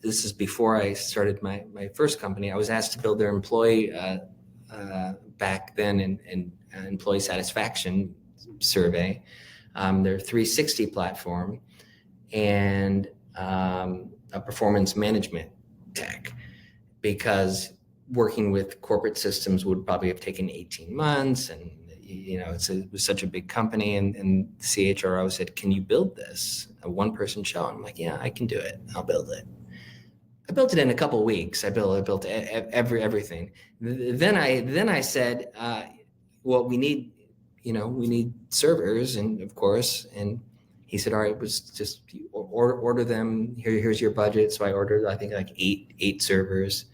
This is before I started my first company. I was asked to build their employee back then and employee satisfaction survey, their 360 platform, and a performance management tech, because working with corporate systems would probably have taken 18 months. And, it was such a big company. And the CHRO said, can you build this? A one-person show? I'm like, yeah, I can do it. I'll build it. I built it in a couple of weeks. I built everything. Then I said, well, we need servers, and of course, and he said, all right, it was just order them. Here's your budget. So I ordered, I think, like eight servers.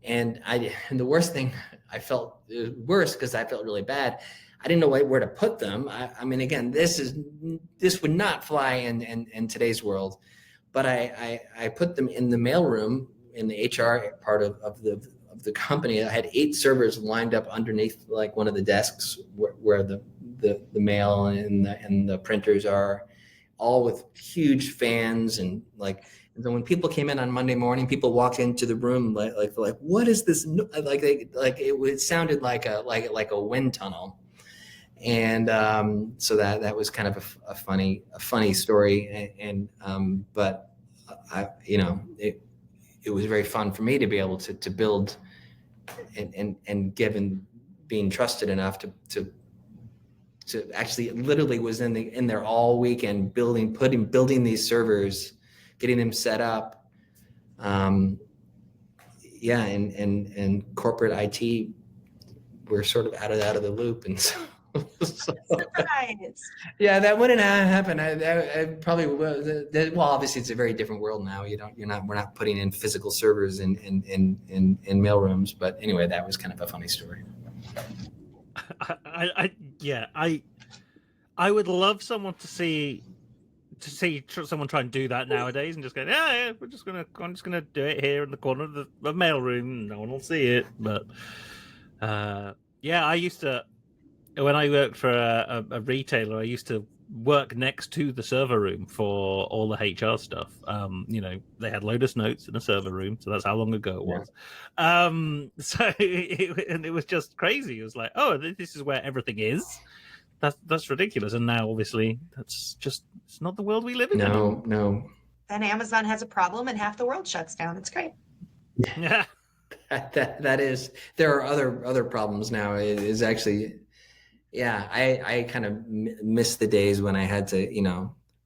And the worst thing, I felt worse because I felt really bad. I didn't know where to put them. I mean, again, this would not fly in today's world. But I put them in the mailroom in the HR part of the company. I had 8 servers lined up underneath like one of the desks where the mail and the printers are, all with huge fans. And then when people came in on Monday morning, people walked into the room like what is this? It sounded like a wind tunnel. And so that was kind of a funny story. And but it was very fun for me to be able to build and given being trusted enough to actually literally was in there all weekend building these servers, getting them set up. And corporate IT, we're sort of out of the loop. And so Surprise. Yeah, that wouldn't happen. I probably will. Well, obviously, it's a very different world now. We're not putting in physical servers in mail rooms. But anyway, that was kind of a funny story. I would love someone to see someone try and do that nowadays, and just go, yeah, I'm just gonna do it here in the corner of the mail room. No one will see it. But I used to. When I worked for a retailer, I used to work next to the server room for all the HR stuff. They had Lotus Notes in a server room, so that's how long ago it was. Yeah. It was just crazy. It was like, oh, this is where everything is. That's ridiculous. And now, obviously, it's not the world we live in. No. Then Amazon has a problem, and half the world shuts down. It's great. Yeah, that is. There are other problems now. It is actually. Yeah, I kind of miss the days when I had to,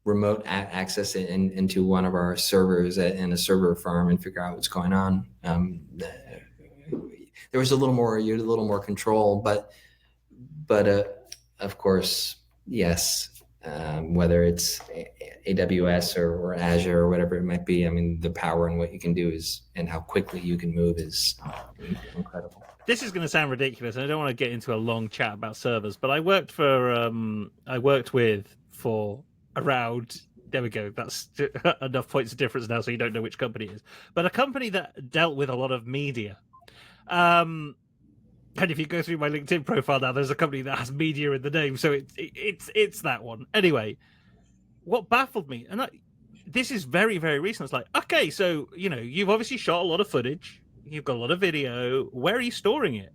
remote access into one of our servers in a server farm and figure out what's going on. There was a little more control, but of course, yes, whether it's AWS or Azure or whatever it might be. I mean, the power and what you can do and how quickly you can move is incredible. This is going to sound ridiculous, and I don't want to get into a long chat about servers, but I worked with for around, there we go, that's enough points of difference now so you don't know which company it is, but a company that dealt with a lot of media. And if you go through my LinkedIn profile now, there's a company that has media in the name, so it's that one. Anyway, what baffled me, and this is very, very recent, it's like, okay, so, you've obviously shot a lot of footage, you've got a lot of video. Where are you storing it?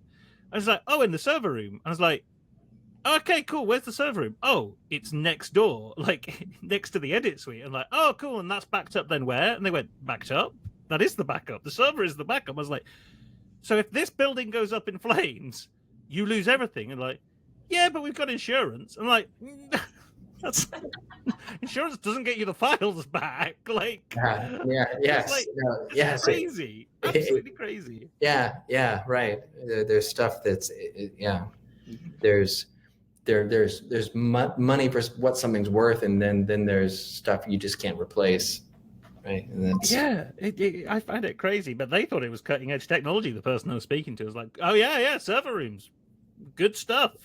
I was like, oh, in the server room. I was like, okay, cool. Where's the server room? Oh, it's next door, like next to the edit suite. I'm like, oh, cool. And that's backed up then where? And they went, backed up? That is the backup. The server is the backup. I was like, so if this building goes up in flames, you lose everything. And like, yeah, but we've got insurance. I'm like, that's insurance doesn't get you the files back. Like, yes, like, yes, crazy, absolutely crazy. Yeah, right. There's stuff that's There's money for what something's worth, and then there's stuff you just can't replace. Right. And that's... Yeah, I find it crazy, but they thought it was cutting edge technology. The person I was speaking to was like, "Oh yeah, server rooms, good stuff.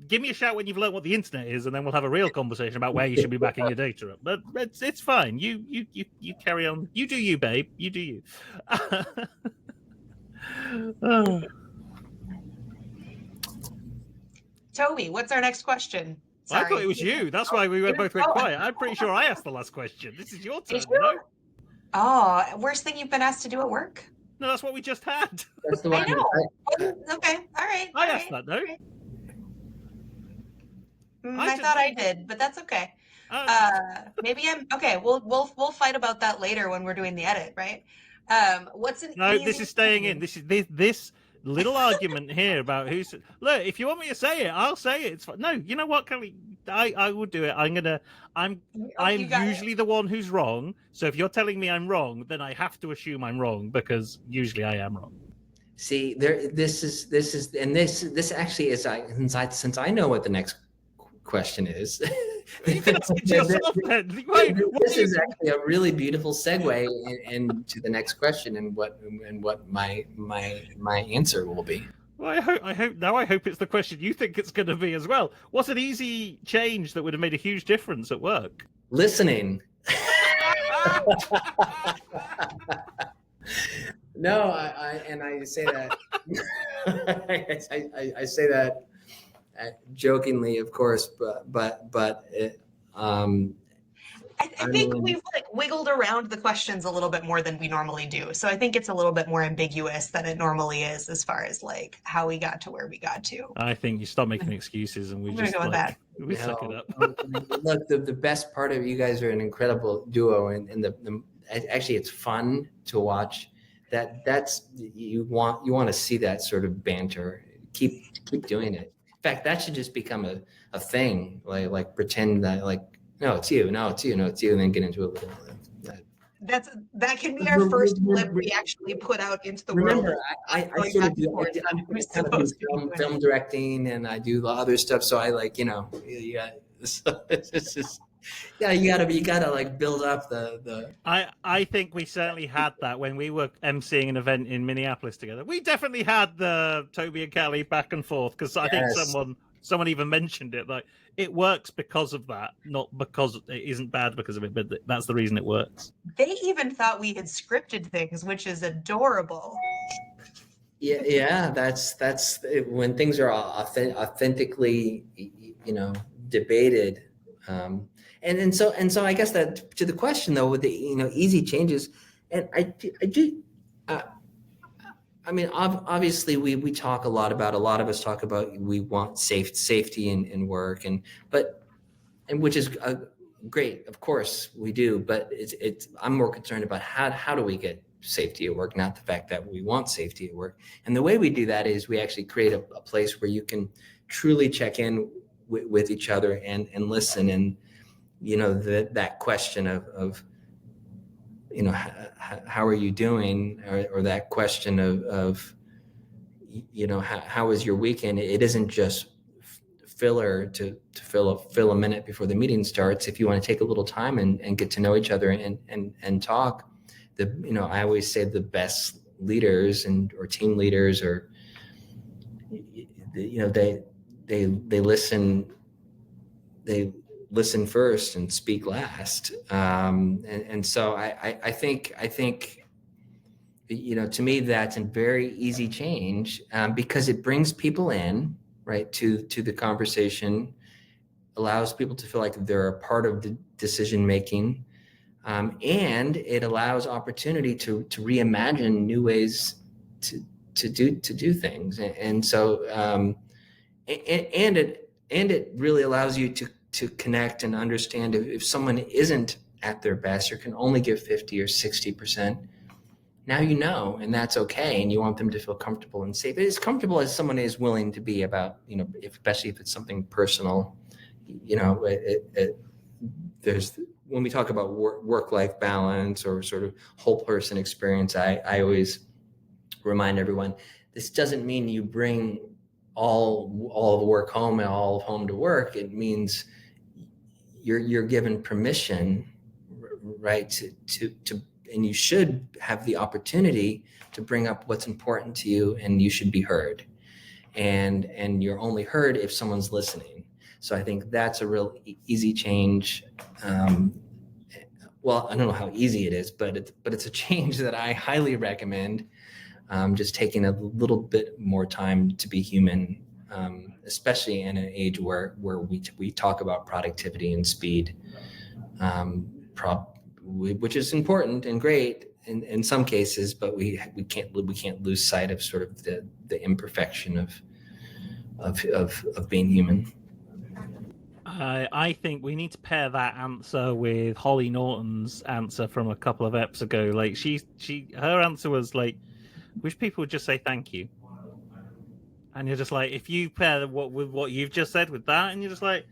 Give me a shout when you've learned what the internet is, and then we'll have a real conversation about where you should be backing your data up." But it's fine. You carry on. You do you, babe. You do you. Oh. Toby, what's our next question? Sorry. I thought it was you. That's why we both went quiet. I'm pretty sure I asked the last question. This is your turn. No? Oh, worst thing you've been asked to do at work? No, that's what we just had. That's the one. I know. Okay, all right. I asked that, no? I thought I did, but that's okay. Maybe I'm okay. We'll fight about that later when we're doing the edit, right? What's an No, easy this is staying in. change? This little argument here about who's. Look, if you want me to say it, I'll say it. It's fine. No, you know what, Kelly? I will do it. I'm Oh, you got it. usually the one who's wrong. So if you're telling me I'm wrong, then I have to assume I'm wrong because usually I am wrong. See, this actually is, since I know what the next question is. You can ask it to yourself then. Wait, This is actually a really beautiful segue into the next question and what my answer will be. Well, I hope it's the question you think it's going to be as well. What's an easy change that would have made a huge difference at work? Listening. No, I say that. I say that jokingly, of course, but it, I think we've like wiggled around the questions a little bit more than we normally do. So I think it's a little bit more ambiguous than it normally is as far as like how we got to where we got to. I think you stop making excuses and we I'm just gonna go with that. we suck it up. Look, the best part of you guys are an incredible duo, and actually it's fun to watch. That's you want to see that sort of banter. Keep doing it. In fact, that should just become a thing. Like pretend that like, no, it's you, no, it's you, no, it's you, and then get into it. That can be our first clip we actually put out into the world. Remember, I sort of do film directing, and I do other stuff. So I like, yeah. So it's just, yeah, you gotta like build up the. I think we certainly had that when we were emceeing an event in Minneapolis together. We definitely had the Toby and Kelly back and forth because I think someone even mentioned it. Like it works because of that, not because it isn't bad because of it, but that's the reason it works. They even thought we had scripted things, which is adorable. Yeah, that's when things are authentically, debated. And so I guess that to the question though, with the easy changes, and I do. I mean, obviously, we talk a lot of us talk about we want safety in work, and which is great, of course we do. But I'm more concerned about how do we get safety at work, not the fact that we want safety at work. And the way we do that is we actually create a place where you can truly check in with each other and listen, and that question of how are you doing, or that question of how was your weekend. It isn't just filler to fill a minute before the meeting starts. If you want to take a little time and get to know each other and talk, I always say the best leaders or team leaders or they listen first and speak last. And so I think, to me, that's a very easy change because it brings people in, right, to the conversation, allows people to feel like they're a part of the decision making, and it allows opportunity to reimagine new ways to do things. And so, and it really allows you to connect and understand if someone isn't at their best or can only give 50 or 60%, now and that's okay, and you want them to feel comfortable and safe. As comfortable as someone is willing to be about, especially if it's something personal, there's, when we talk about work-life balance or sort of whole person experience, I always remind everyone, this doesn't mean you bring all the work home and all of home to work. It means you're given permission, right, to and you should have the opportunity to bring up what's important to you, and you should be heard, and you're only heard if someone's listening. So I think that's a real easy change. Well, I don't know how easy it is, but it's a change that I highly recommend. Just taking a little bit more time to be human, especially in an age where we talk about productivity and speed, which is important and great in some cases, but we can't lose sight of sort of the imperfection of being human. I think we need to pair that answer with Holly Norton's answer from a couple of eps ago. Like her answer was like, wish people would just say thank you. And you're just like, if you pair with what you've just said with that, and you're just like,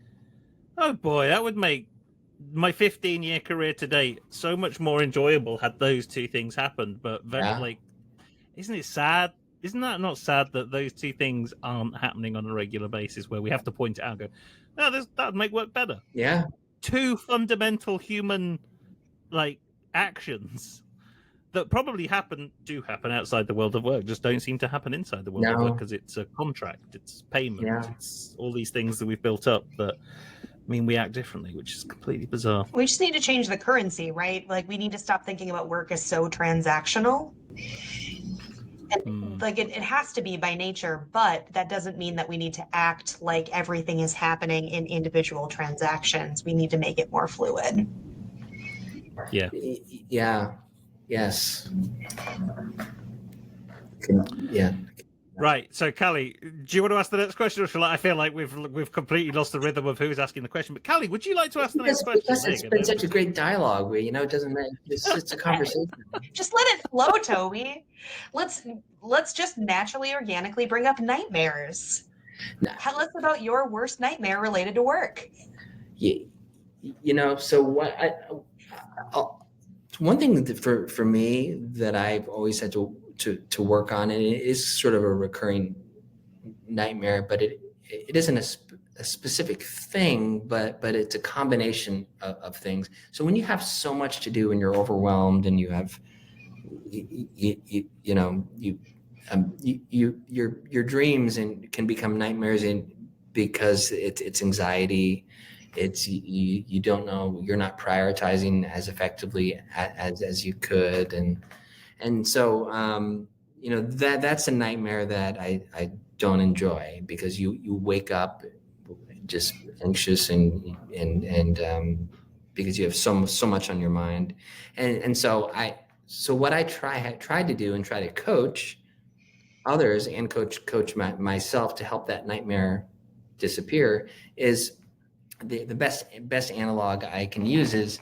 oh boy, that would make my 15-year career to date so much more enjoyable had those two things happened. But like, isn't it sad? Isn't that not sad that those two things aren't happening on a regular basis, where we have to point it out and go, no, that'd make work better? Yeah. Two fundamental human like actions that probably do happen outside the world of work, just don't seem to happen inside the world of work, because it's a contract, it's payment, it's all these things that we've built up that mean we act differently, which is completely bizarre. We just need to change the currency, right? Like, we need to stop thinking about work as so transactional. And like, it has to be by nature, but that doesn't mean that we need to act like everything is happening in individual transactions. We need to make it more fluid. Yeah. Yes. Yeah. Right. So, Callie, do you want to ask the next question, or I feel like we've completely lost the rhythm of who's asking the question? But Callie, would you like to ask the next question? It's been such a great dialogue where, it doesn't matter. It's a conversation. Just let it flow, Toby. Let's just naturally, organically bring up nightmares. Tell us about your worst nightmare related to work. So one thing for me that I've always had to work on, and it is sort of a recurring nightmare, but it isn't a specific thing, but it's a combination of things. So when you have so much to do and you're overwhelmed, and you have your dreams and can become nightmares because it's anxiety. It's you don't know, you're not prioritizing as effectively as you could, and so that's a nightmare that I don't enjoy, because you wake up just anxious and because you have so much on your mind, and so what I tried to do and try to coach others and coach myself to help that nightmare disappear is the best analog I can use is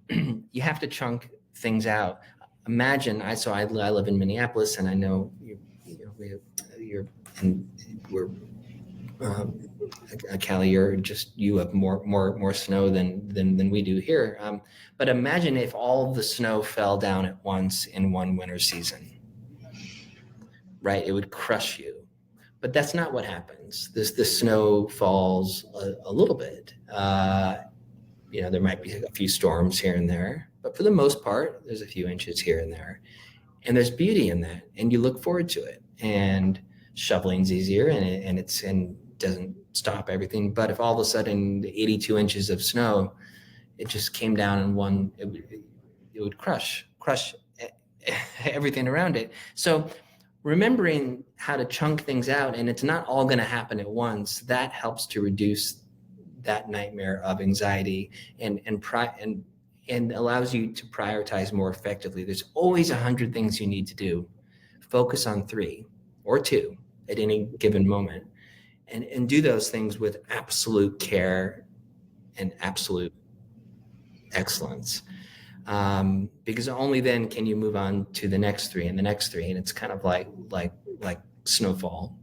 you have to chunk things out. Imagine I live in Minneapolis, and I know Callie, you have more snow than we do here. But imagine if all the snow fell down at once in one winter season, right? It would crush you. But that's not what happens. The snow falls a little bit. There might be a few storms here and there, but for the most part, there's a few inches here and there. And there's beauty in that, and you look forward to it. And shoveling's easier, and it doesn't stop everything. But if all of a sudden 82 inches of snow, it just came down in one, it would crush everything around it. So remembering how to chunk things out, and it's not all going to happen at once, that helps to reduce that nightmare of anxiety and allows you to prioritize more effectively. There's always 100 things you need to do. Focus on 3 or 2 at any given moment, and do those things with absolute care and absolute excellence. Because only then can you move on to the next 3 and the next 3, and it's kind of like snowfall.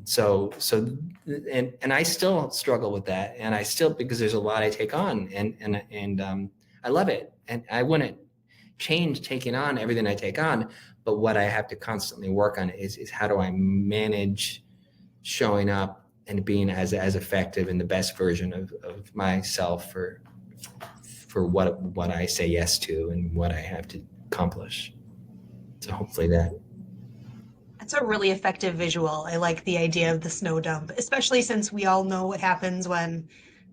So I still struggle with that, and because there's a lot I take on, and I love it, and I wouldn't change taking on everything I take on, but what I have to constantly work on is how do I manage showing up and being as effective and the best version of myself for what I say yes to and what I have to accomplish. So hopefully that's a really effective visual. I like the idea of the snow dump, especially since we all know what happens when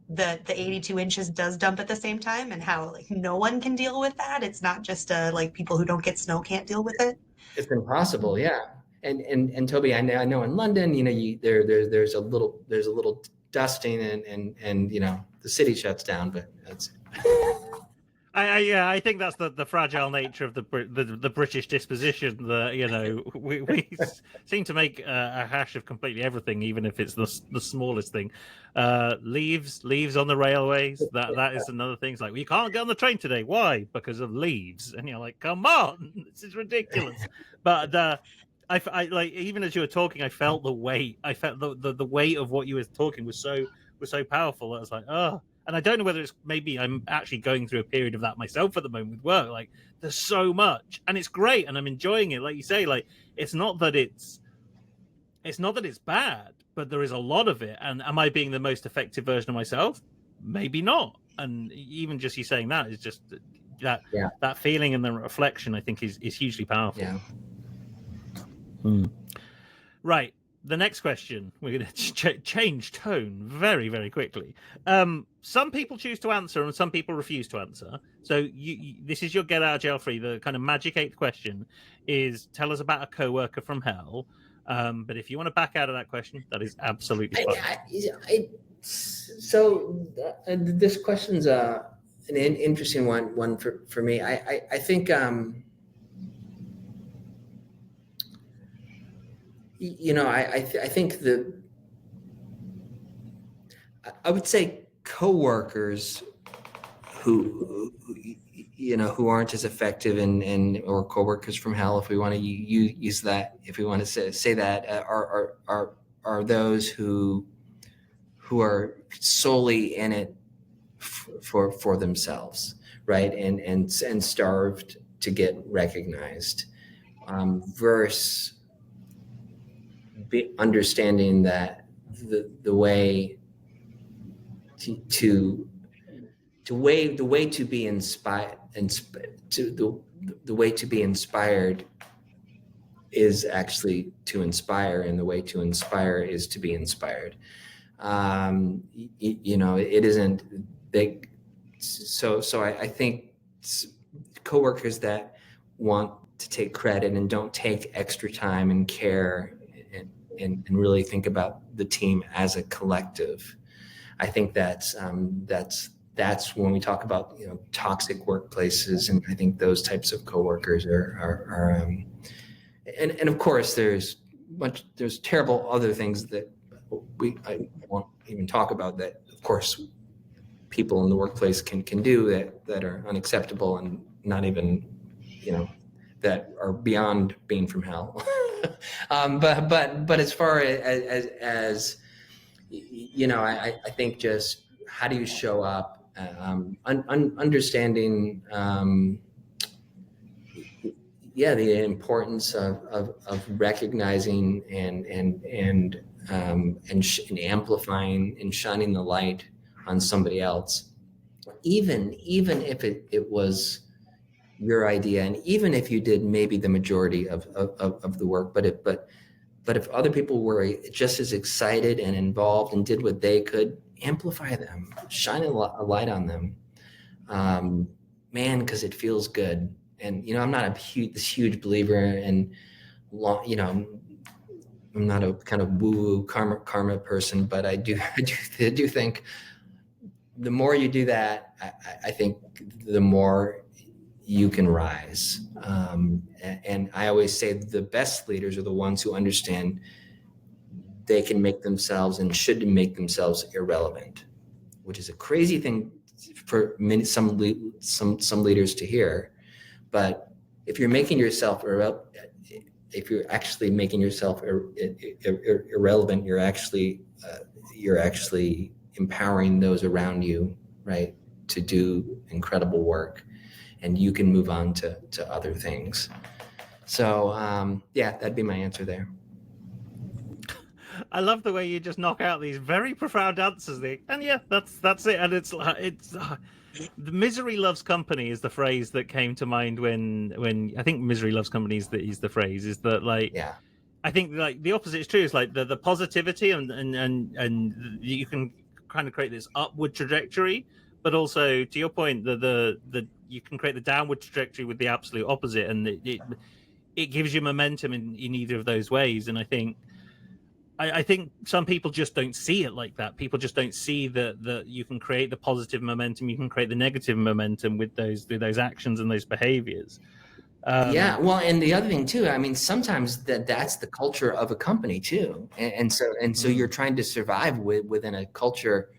the 82 inches does dump at the same time, and how no one can deal with that. It's not just people who don't get snow can't deal with it. It's impossible. Yeah. And Toby, I know in London, there's a little dusting and the city shuts down, but that's I think that's the fragile nature of the British disposition. That we seem to make a hash of completely everything, even if it's the smallest thing. Leaves on the railways. That is another thing. It's like, well, you can't get on the train today. Why? Because of leaves. And you're like, come on, this is ridiculous. But I like, even as you were talking, I felt the weight. I felt the weight of what you were talking was so powerful. I was like, oh. And I don't know whether it's maybe I'm actually going through a period of that myself at the moment with work. Like, there's so much, and it's great, and I'm enjoying it. Like you say, like it's not that it's bad, but there is a lot of it. And am I being the most effective version of myself? Maybe not. And even just you saying that is just that feeling and the reflection, I think, is hugely powerful. Yeah. Right. The next question, we're going to change tone very, very quickly. Some people choose to answer and some people refuse to answer. So this is your get out of jail free. The kind of magic 8th question is, tell us about a coworker from hell. But if you want to back out of that question, that is absolutely fine. So this question's an interesting one for me. I think I think I would say coworkers who aren't as effective or coworkers from hell, if we want to use that, if we want to say that, are those who are solely in it for themselves, right, and starved to get recognized, versus understanding that the way to be inspired, the way to be inspired is actually to inspire, and the way to inspire is to be inspired. It isn't big. So I think coworkers that want to take credit and don't take extra time and care and really think about the team as a collective. I think that's when we talk about toxic workplaces, and I think those types of coworkers are and of course there's terrible other things that I won't even talk about, that of course people in the workplace can do that are unacceptable and not even that are beyond being from hell. But as far as I think just how do you show up, understanding the importance of recognizing and amplifying and shining the light on somebody else, even if it was your idea, and even if you did maybe the majority of the work, but if other people were just as excited and involved and did what they could, amplify them, shine a light on them, because it feels good. And I'm not this huge believer in I'm not a kind of woo-woo karma person, but I do think the more you do that, I think the more you can rise. And I always say the best leaders are the ones who understand they can make themselves and should make themselves irrelevant, which is a crazy thing for some leaders to hear. But if you're making yourself if you're actually making yourself irrelevant, you're actually empowering those around you, right, to do incredible work, and you can move on to other things. So that'd be my answer there. I love the way you just knock out these very profound answers, Nick. And that's it. And it's the misery loves company is the phrase that came to mind when I think misery loves company is the phrase, is that I think like the opposite is true. It's like the positivity and you can kind of create this upward trajectory, but also to your point, the you can create the downward trajectory with the absolute opposite, and it gives you momentum in either of those ways. And I think I think some people just don't see it like that. People just don't see that you can create the positive momentum, you can create the negative momentum with those actions and those behaviors. Yeah, well, and the other thing too, I mean, sometimes that's the culture of a company too, and so you're trying to survive within a culture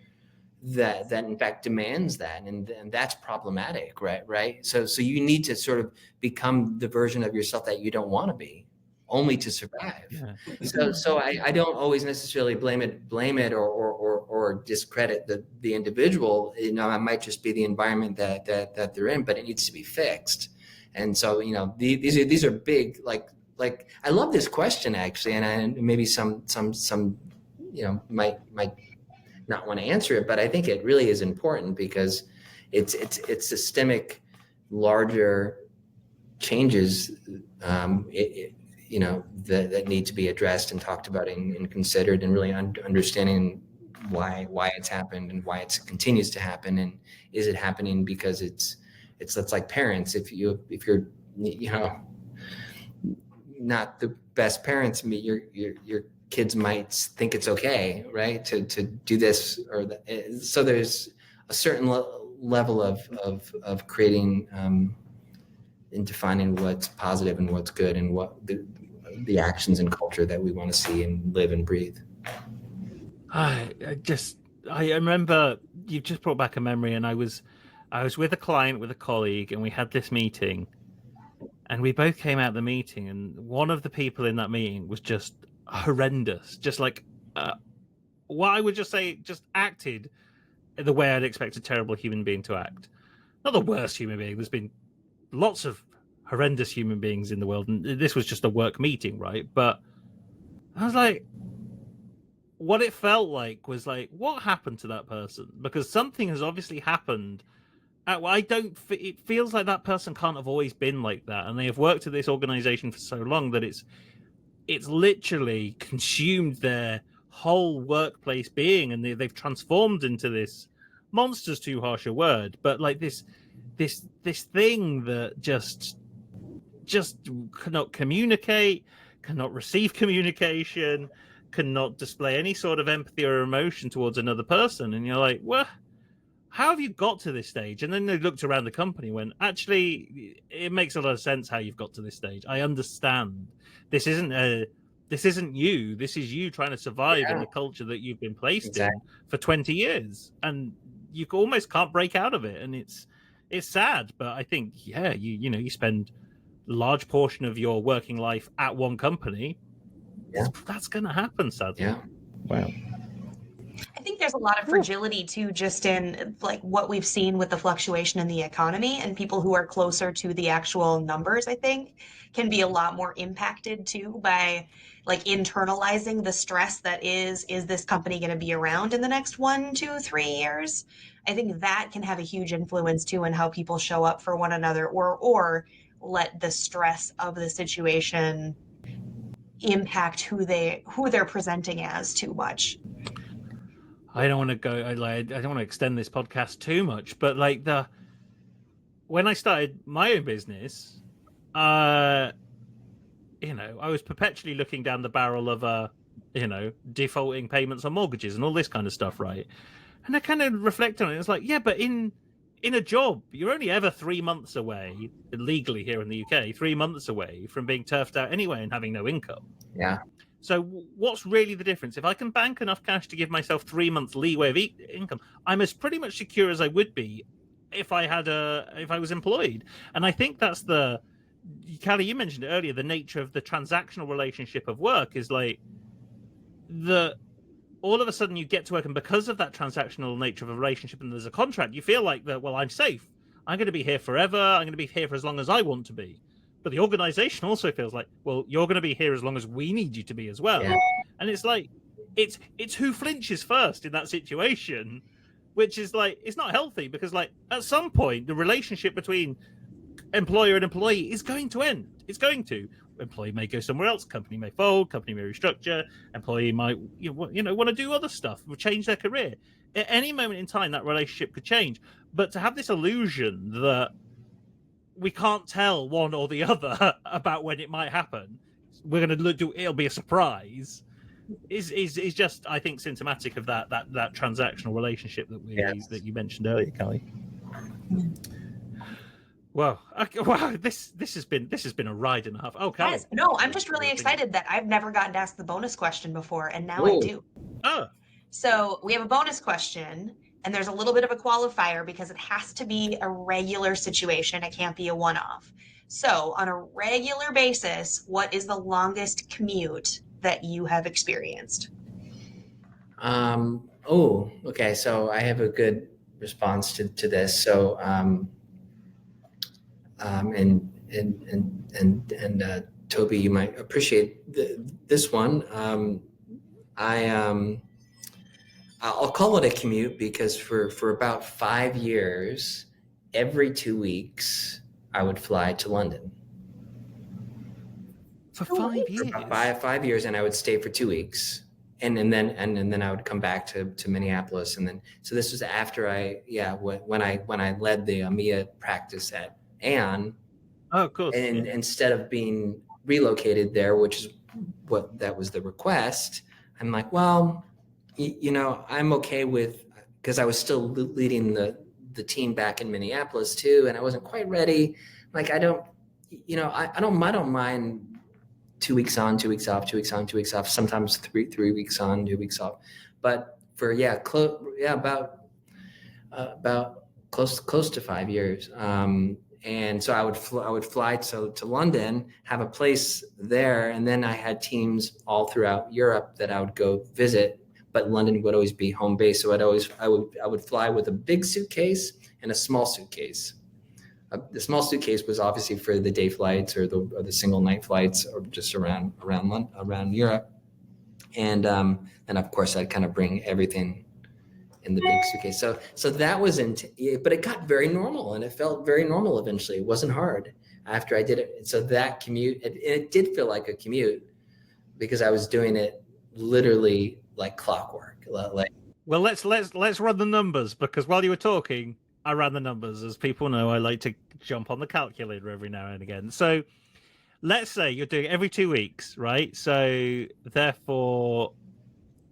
that in fact demands that, and that's problematic, right? So you need to sort of become the version of yourself that you don't want to be, only to survive. Yeah. So I don't always necessarily blame it or discredit the individual. You know, it might just be the environment that they're in, but it needs to be fixed. And so, you know, these are big, like I love this question actually, and maybe some you know might not want to answer it, but I think it really is important because it's systemic, larger changes, you know, that need to be addressed and talked about and considered, and really understanding why it's happened and why it continues to happen, and is it happening because it's like parents. If you're you know not the best parents, your kids might think it's okay, right, to do this or that. So there's a certain level of creating and defining what's positive and what's good, and what the actions and culture that we want to see and live and breathe. I remember you just brought back a memory, and I was with a client, with a colleague, and we had this meeting, and we both came out of the meeting, and one of the people in that meeting was just horrendous, just like what I would just say, just acted the way I'd expect a terrible human being to act. Not the worst human being. There's been lots of horrendous human beings in the world, and this was just a work meeting, right? But I was like, what it felt like was like, what happened to that person? Because something has obviously happened. It feels like that person can't have always been like that, and they have worked at this organization for so long that it's literally consumed their whole workplace being, and they've transformed into this monster's too harsh a word, but like this thing that just cannot communicate, cannot receive communication, cannot display any sort of empathy or emotion towards another person. And you're like, well, how have you got to this stage? And then they looked around the company and went, actually, it makes a lot of sense how you've got to this stage. I understand. This isn't you. This is you trying to survive in the culture that you've been placed in for 20 years. And you almost can't break out of it. And it's sad, but I think, yeah, you spend a large portion of your working life at one company. Yeah. That's going to happen, sadly. Yeah. Wow. I think there's a lot of fragility too, just in like what we've seen with the fluctuation in the economy, and people who are closer to the actual numbers, I think, can be a lot more impacted too by like internalizing the stress that is this company going to be around in the next 1, 2, 3 years? I think that can have a huge influence too in how people show up for one another, or let the stress of the situation impact who they're presenting as too much. I don't want to go. I don't want to extend this podcast too much, but like when I started my own business, I was perpetually looking down the barrel of defaulting payments on mortgages and all this kind of stuff, right? And I kind of reflect on it. It's like, yeah, but in a job, you're only ever 3 months away, legally here in the UK, 3 months away from being turfed out anyway and having no income. Yeah. So what's really the difference? If I can bank enough cash to give myself 3 months leeway of income, I'm as pretty much secure as I would be if I was employed. And I think that's Callie, you mentioned it earlier, the nature of the transactional relationship of work is like all of a sudden you get to work, and because of that transactional nature of a relationship and there's a contract, you feel like that, well, I'm safe. I'm going to be here forever. I'm going to be here for as long as I want to be. But the organization also feels like, well, you're going to be here as long as we need you to be as well. Yeah. And it's like, it's who flinches first in that situation, which is like, it's not healthy, because like at some point, the relationship between employer and employee is going to end. It's going to. Employee may go somewhere else, company may fold, company may restructure, employee might want to do other stuff, change their career. At any moment in time, that relationship could change. But to have this illusion that we can't tell one or the other about when it might happen, we're going to it'll be a surprise. is just, I think, symptomatic of that transactional relationship that you mentioned earlier, Callie. Wow, this has been a ride and a half. Oh, Callie. Yes, no, I'm just really excited that I've never gotten to ask the bonus question before, and now I do. Oh. So we have a bonus question, and there's a little bit of a qualifier because it has to be a regular situation. It can't be a one-off. So on a regular basis, what is the longest commute that you have experienced? Okay. So I have a good response to this. So, Toby, you might appreciate this one. I'll call it a commute because for about 5 years, every 2 weeks, I would fly to London. For 5 years? For about 5 years, and I would stay for 2 weeks. And then I would come back to Minneapolis, and then so this was after when I led the EMEA practice at Aon. Oh, of course. And instead of being relocated there, which is that was the request, I'm like, well, I'm okay with, because I was still leading the team back in Minneapolis too, and I wasn't quite ready. Like I don't mind 2 weeks on, 2 weeks off, 2 weeks on, 2 weeks off, sometimes 3 weeks on, 2 weeks off. But for about close to 5 years. And so I would fly to London, have a place there, and then I had teams all throughout Europe that I would go visit, but London would always be home base. So I would fly with a big suitcase and a small suitcase. The small suitcase was obviously for the day flights or the single night flights, or just around Europe. And of course I'd kind of bring everything in the big suitcase. So that was but it got very normal, and it felt very normal eventually. It wasn't hard after I did it. And so that commute, it did feel like a commute because I was doing it literally like clockwork. Well, let's run the numbers, because while you were talking, I ran the numbers. As people know, I like to jump on the calculator every now and again. So let's say you're doing it every 2 weeks, right? So therefore,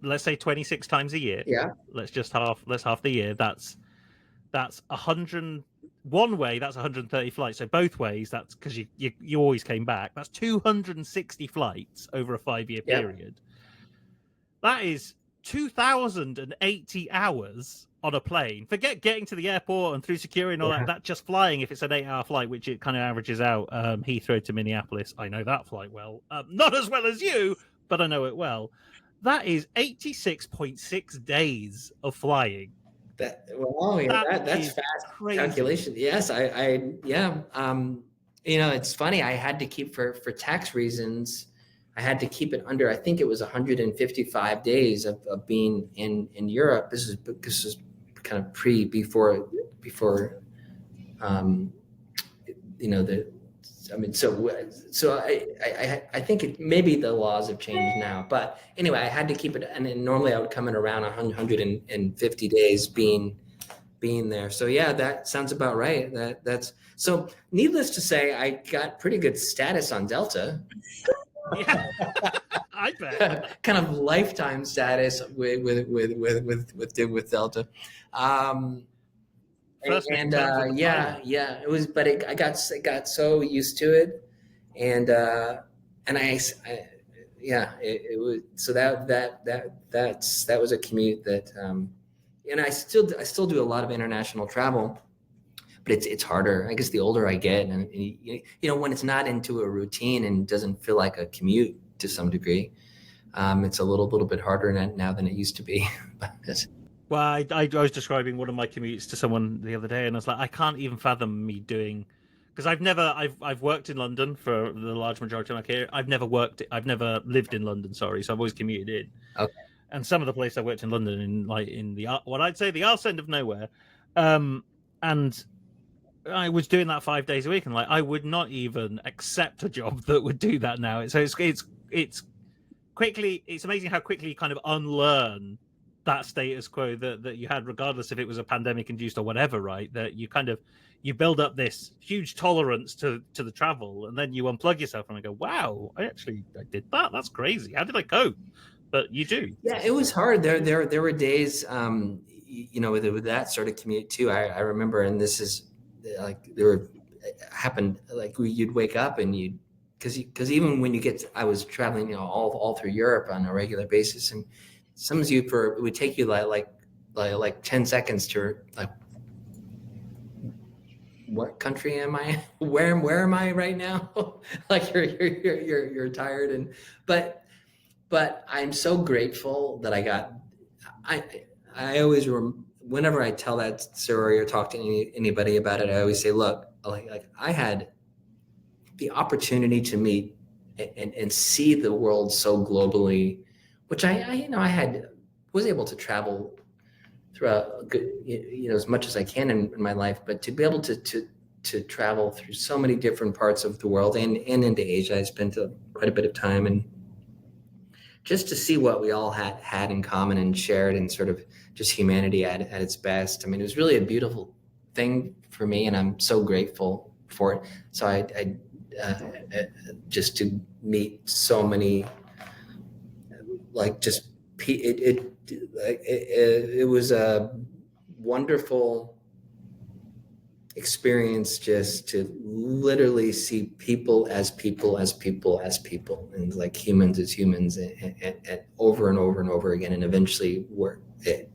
let's say 26 times a year. Yeah. Let's half the year. That's 100 one way. That's 130 flights. So both ways, that's because you always came back. That's 260 flights over a 5-year period. That is 2,080 hours on a plane. Forget getting to the airport and through security and all that. That just flying, if it's an 8-hour flight, which it kind of averages out, Heathrow to Minneapolis. I know that flight well. Not as well as you, but I know it well. That is 86.6 days of flying. That's fast crazy calculation. Yes, it's funny. I had to keep for tax reasons. I had to keep it under, I think it was 155 days of being in Europe. This is kind of before I think maybe the laws have changed now, but anyway, I had to keep it. And then normally I would come in around 150 days being there. So yeah, that sounds about right. That's so needless to say, I got pretty good status on Delta. Yeah, I bet. Kind of lifetime status with Delta. It was, but I got so used to it, and it was, so that was a commute that, and I still do a lot of international travel, but it's harder. I guess the older I get, and when it's not into a routine and doesn't feel like a commute to some degree, it's a little bit harder now than it used to be. Well, I was describing one of my commutes to someone the other day, and I was like, I can't even fathom me doing, because I've worked in London for the large majority of my career. I've never lived in London. Sorry, so I've always commuted in. Okay. And some of the places I worked in London, in the what I'd say the arse end of nowhere, and I was doing that 5 days a week, and I would not even accept a job that would do that now. So it's amazing how quickly you kind of unlearn that status quo that you had, regardless if it was a pandemic induced or whatever, right? That you build up this huge tolerance to the travel, and then you unplug yourself and I go, wow, I did that. That's crazy. How did I cope? but you do. Yeah, it was hard. There were days, with that sort of commute too. I remember, and this is like happened like you'd wake up and because even when I was traveling, all through Europe on a regular basis, and sometimes it would take you like 10 seconds to like, what country am I? Where am I right now? Like you're tired, but I'm so grateful that I always whenever I tell that story or talk to anybody about it, I always say, look, like I had the opportunity to meet and see the world so globally, which I was able to travel throughout as much as I can in my life, but to be able to travel through so many different parts of the world and into Asia, I spent quite a bit of time, and just to see what we all had in common and shared, and sort of just humanity at its best. I mean, it was really a beautiful thing for me, and I'm so grateful for it. So I just to meet so many, like, just it was a wonderful experience just to literally see people as people, and like humans as humans, and over and over and over again, and eventually work it.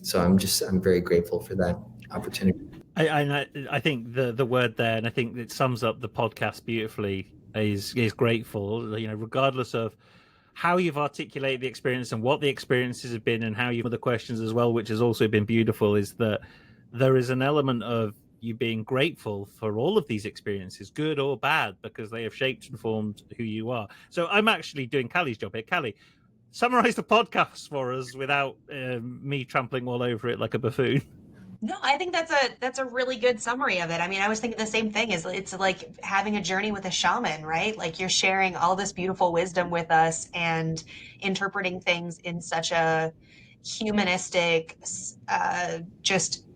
So I'm very grateful for that opportunity. I think the word there, and I think it sums up the podcast beautifully, is grateful. Regardless of how you've articulated the experience and what the experiences have been, and how you've the questions as well, which has also been beautiful, is that there is an element of you being grateful for all of these experiences, good or bad, because they have shaped and formed who you are. So I'm actually doing Callie's job here. Callie, summarize the podcast for us without me trampling all over it like a buffoon. No, I think that's a really good summary of it. I mean, I was thinking the same thing. It's like having a journey with a shaman, right? Like you're sharing all this beautiful wisdom with us and interpreting things in such a humanistic, just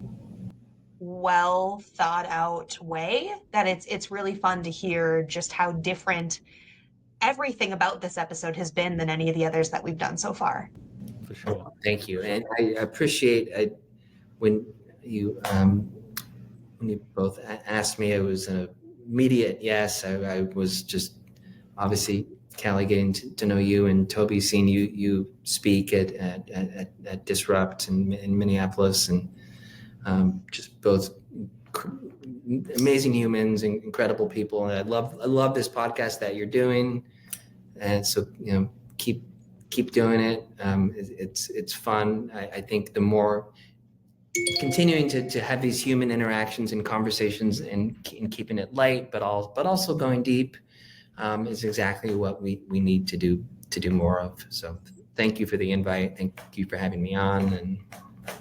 well thought out way that it's really fun to hear just how different everything about this episode has been than any of the others that we've done so far. For sure. Thank you, and I appreciate when you both asked me, it was an immediate yes. I was just obviously, Callie, getting to know you, and Toby, seeing you speak at Disrupt in Minneapolis, and just both amazing humans and incredible people. And I love this podcast that you're doing, and so keep doing it. It's fun. I think the more continuing to have these human interactions and conversations, and keeping it light, but also going deep, is exactly what we need to do more of. So thank you for the invite. Thank you for having me on, and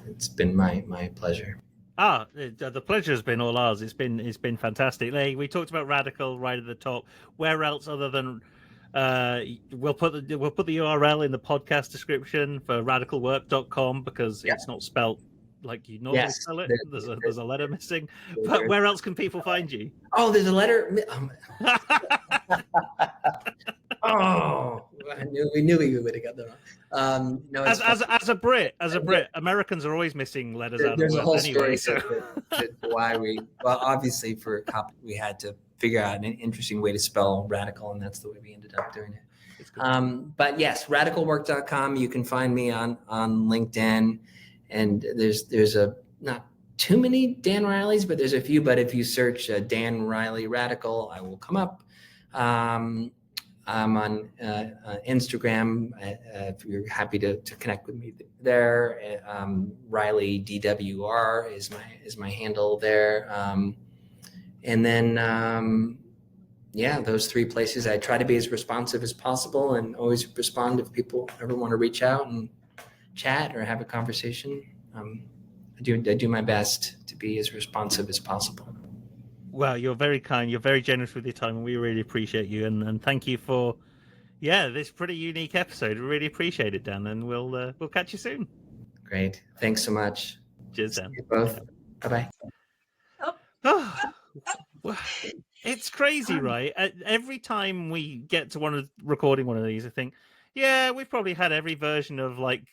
it's been my pleasure. The pleasure has been all ours. It's been fantastic. We talked about Radical right at the top. Where else other than we'll put the URL in the podcast description for radicalwork.com, because it's not spelt like you normally spell it. There's a letter missing. But where else can people find you? Oh, there's a letter. Oh, we knew we would have got that wrong. No, as a Brit, Americans are always missing letters out of there's words a whole anyway. story to why obviously for copy we had to figure out an interesting way to spell radical, and that's the way we ended up doing it. But yes, radicalwork.com. You can find me on LinkedIn, and there's not too many Dan Rileys, but there's a few. But if you search Dan Riley Radical, I will come up. I'm on Instagram. If you're happy to connect with me there, Riley DWR is my handle there. And then those three places. I try to be as responsive as possible, and always respond if people ever want to reach out and chat or have a conversation. I do my best to be as responsive as possible. Well, you're very kind. You're very generous with your time, and we really appreciate you. And thank you for, this pretty unique episode. We really appreciate it, Dan. And we'll catch you soon. Great. Thanks so much. Cheers, Dan. See you both. Bye-bye. It's crazy, right? Every time we get to recording one of these, I think, Yeah, we've probably had every version of like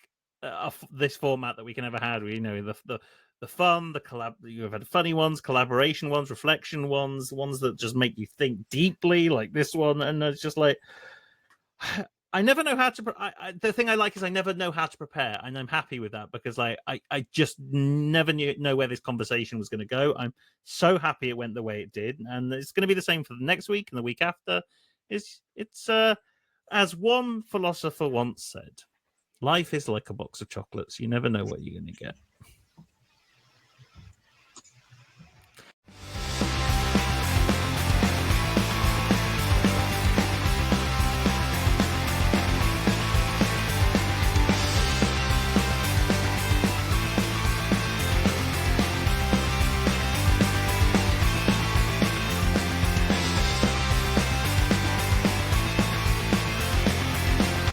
this format that we can ever have. You know, the fun, the collab. You've had funny ones, collaboration ones, reflection ones, ones that just make you think deeply, like this one. And it's just like I never know how to. The thing I like is I never know how to prepare, and I'm happy with that because I just never know where this conversation was going to go. I'm so happy it went the way it did, and it's going to be the same for the next week and the week after. It's as one philosopher once said, life is like a box of chocolates. You never know what you're going to get.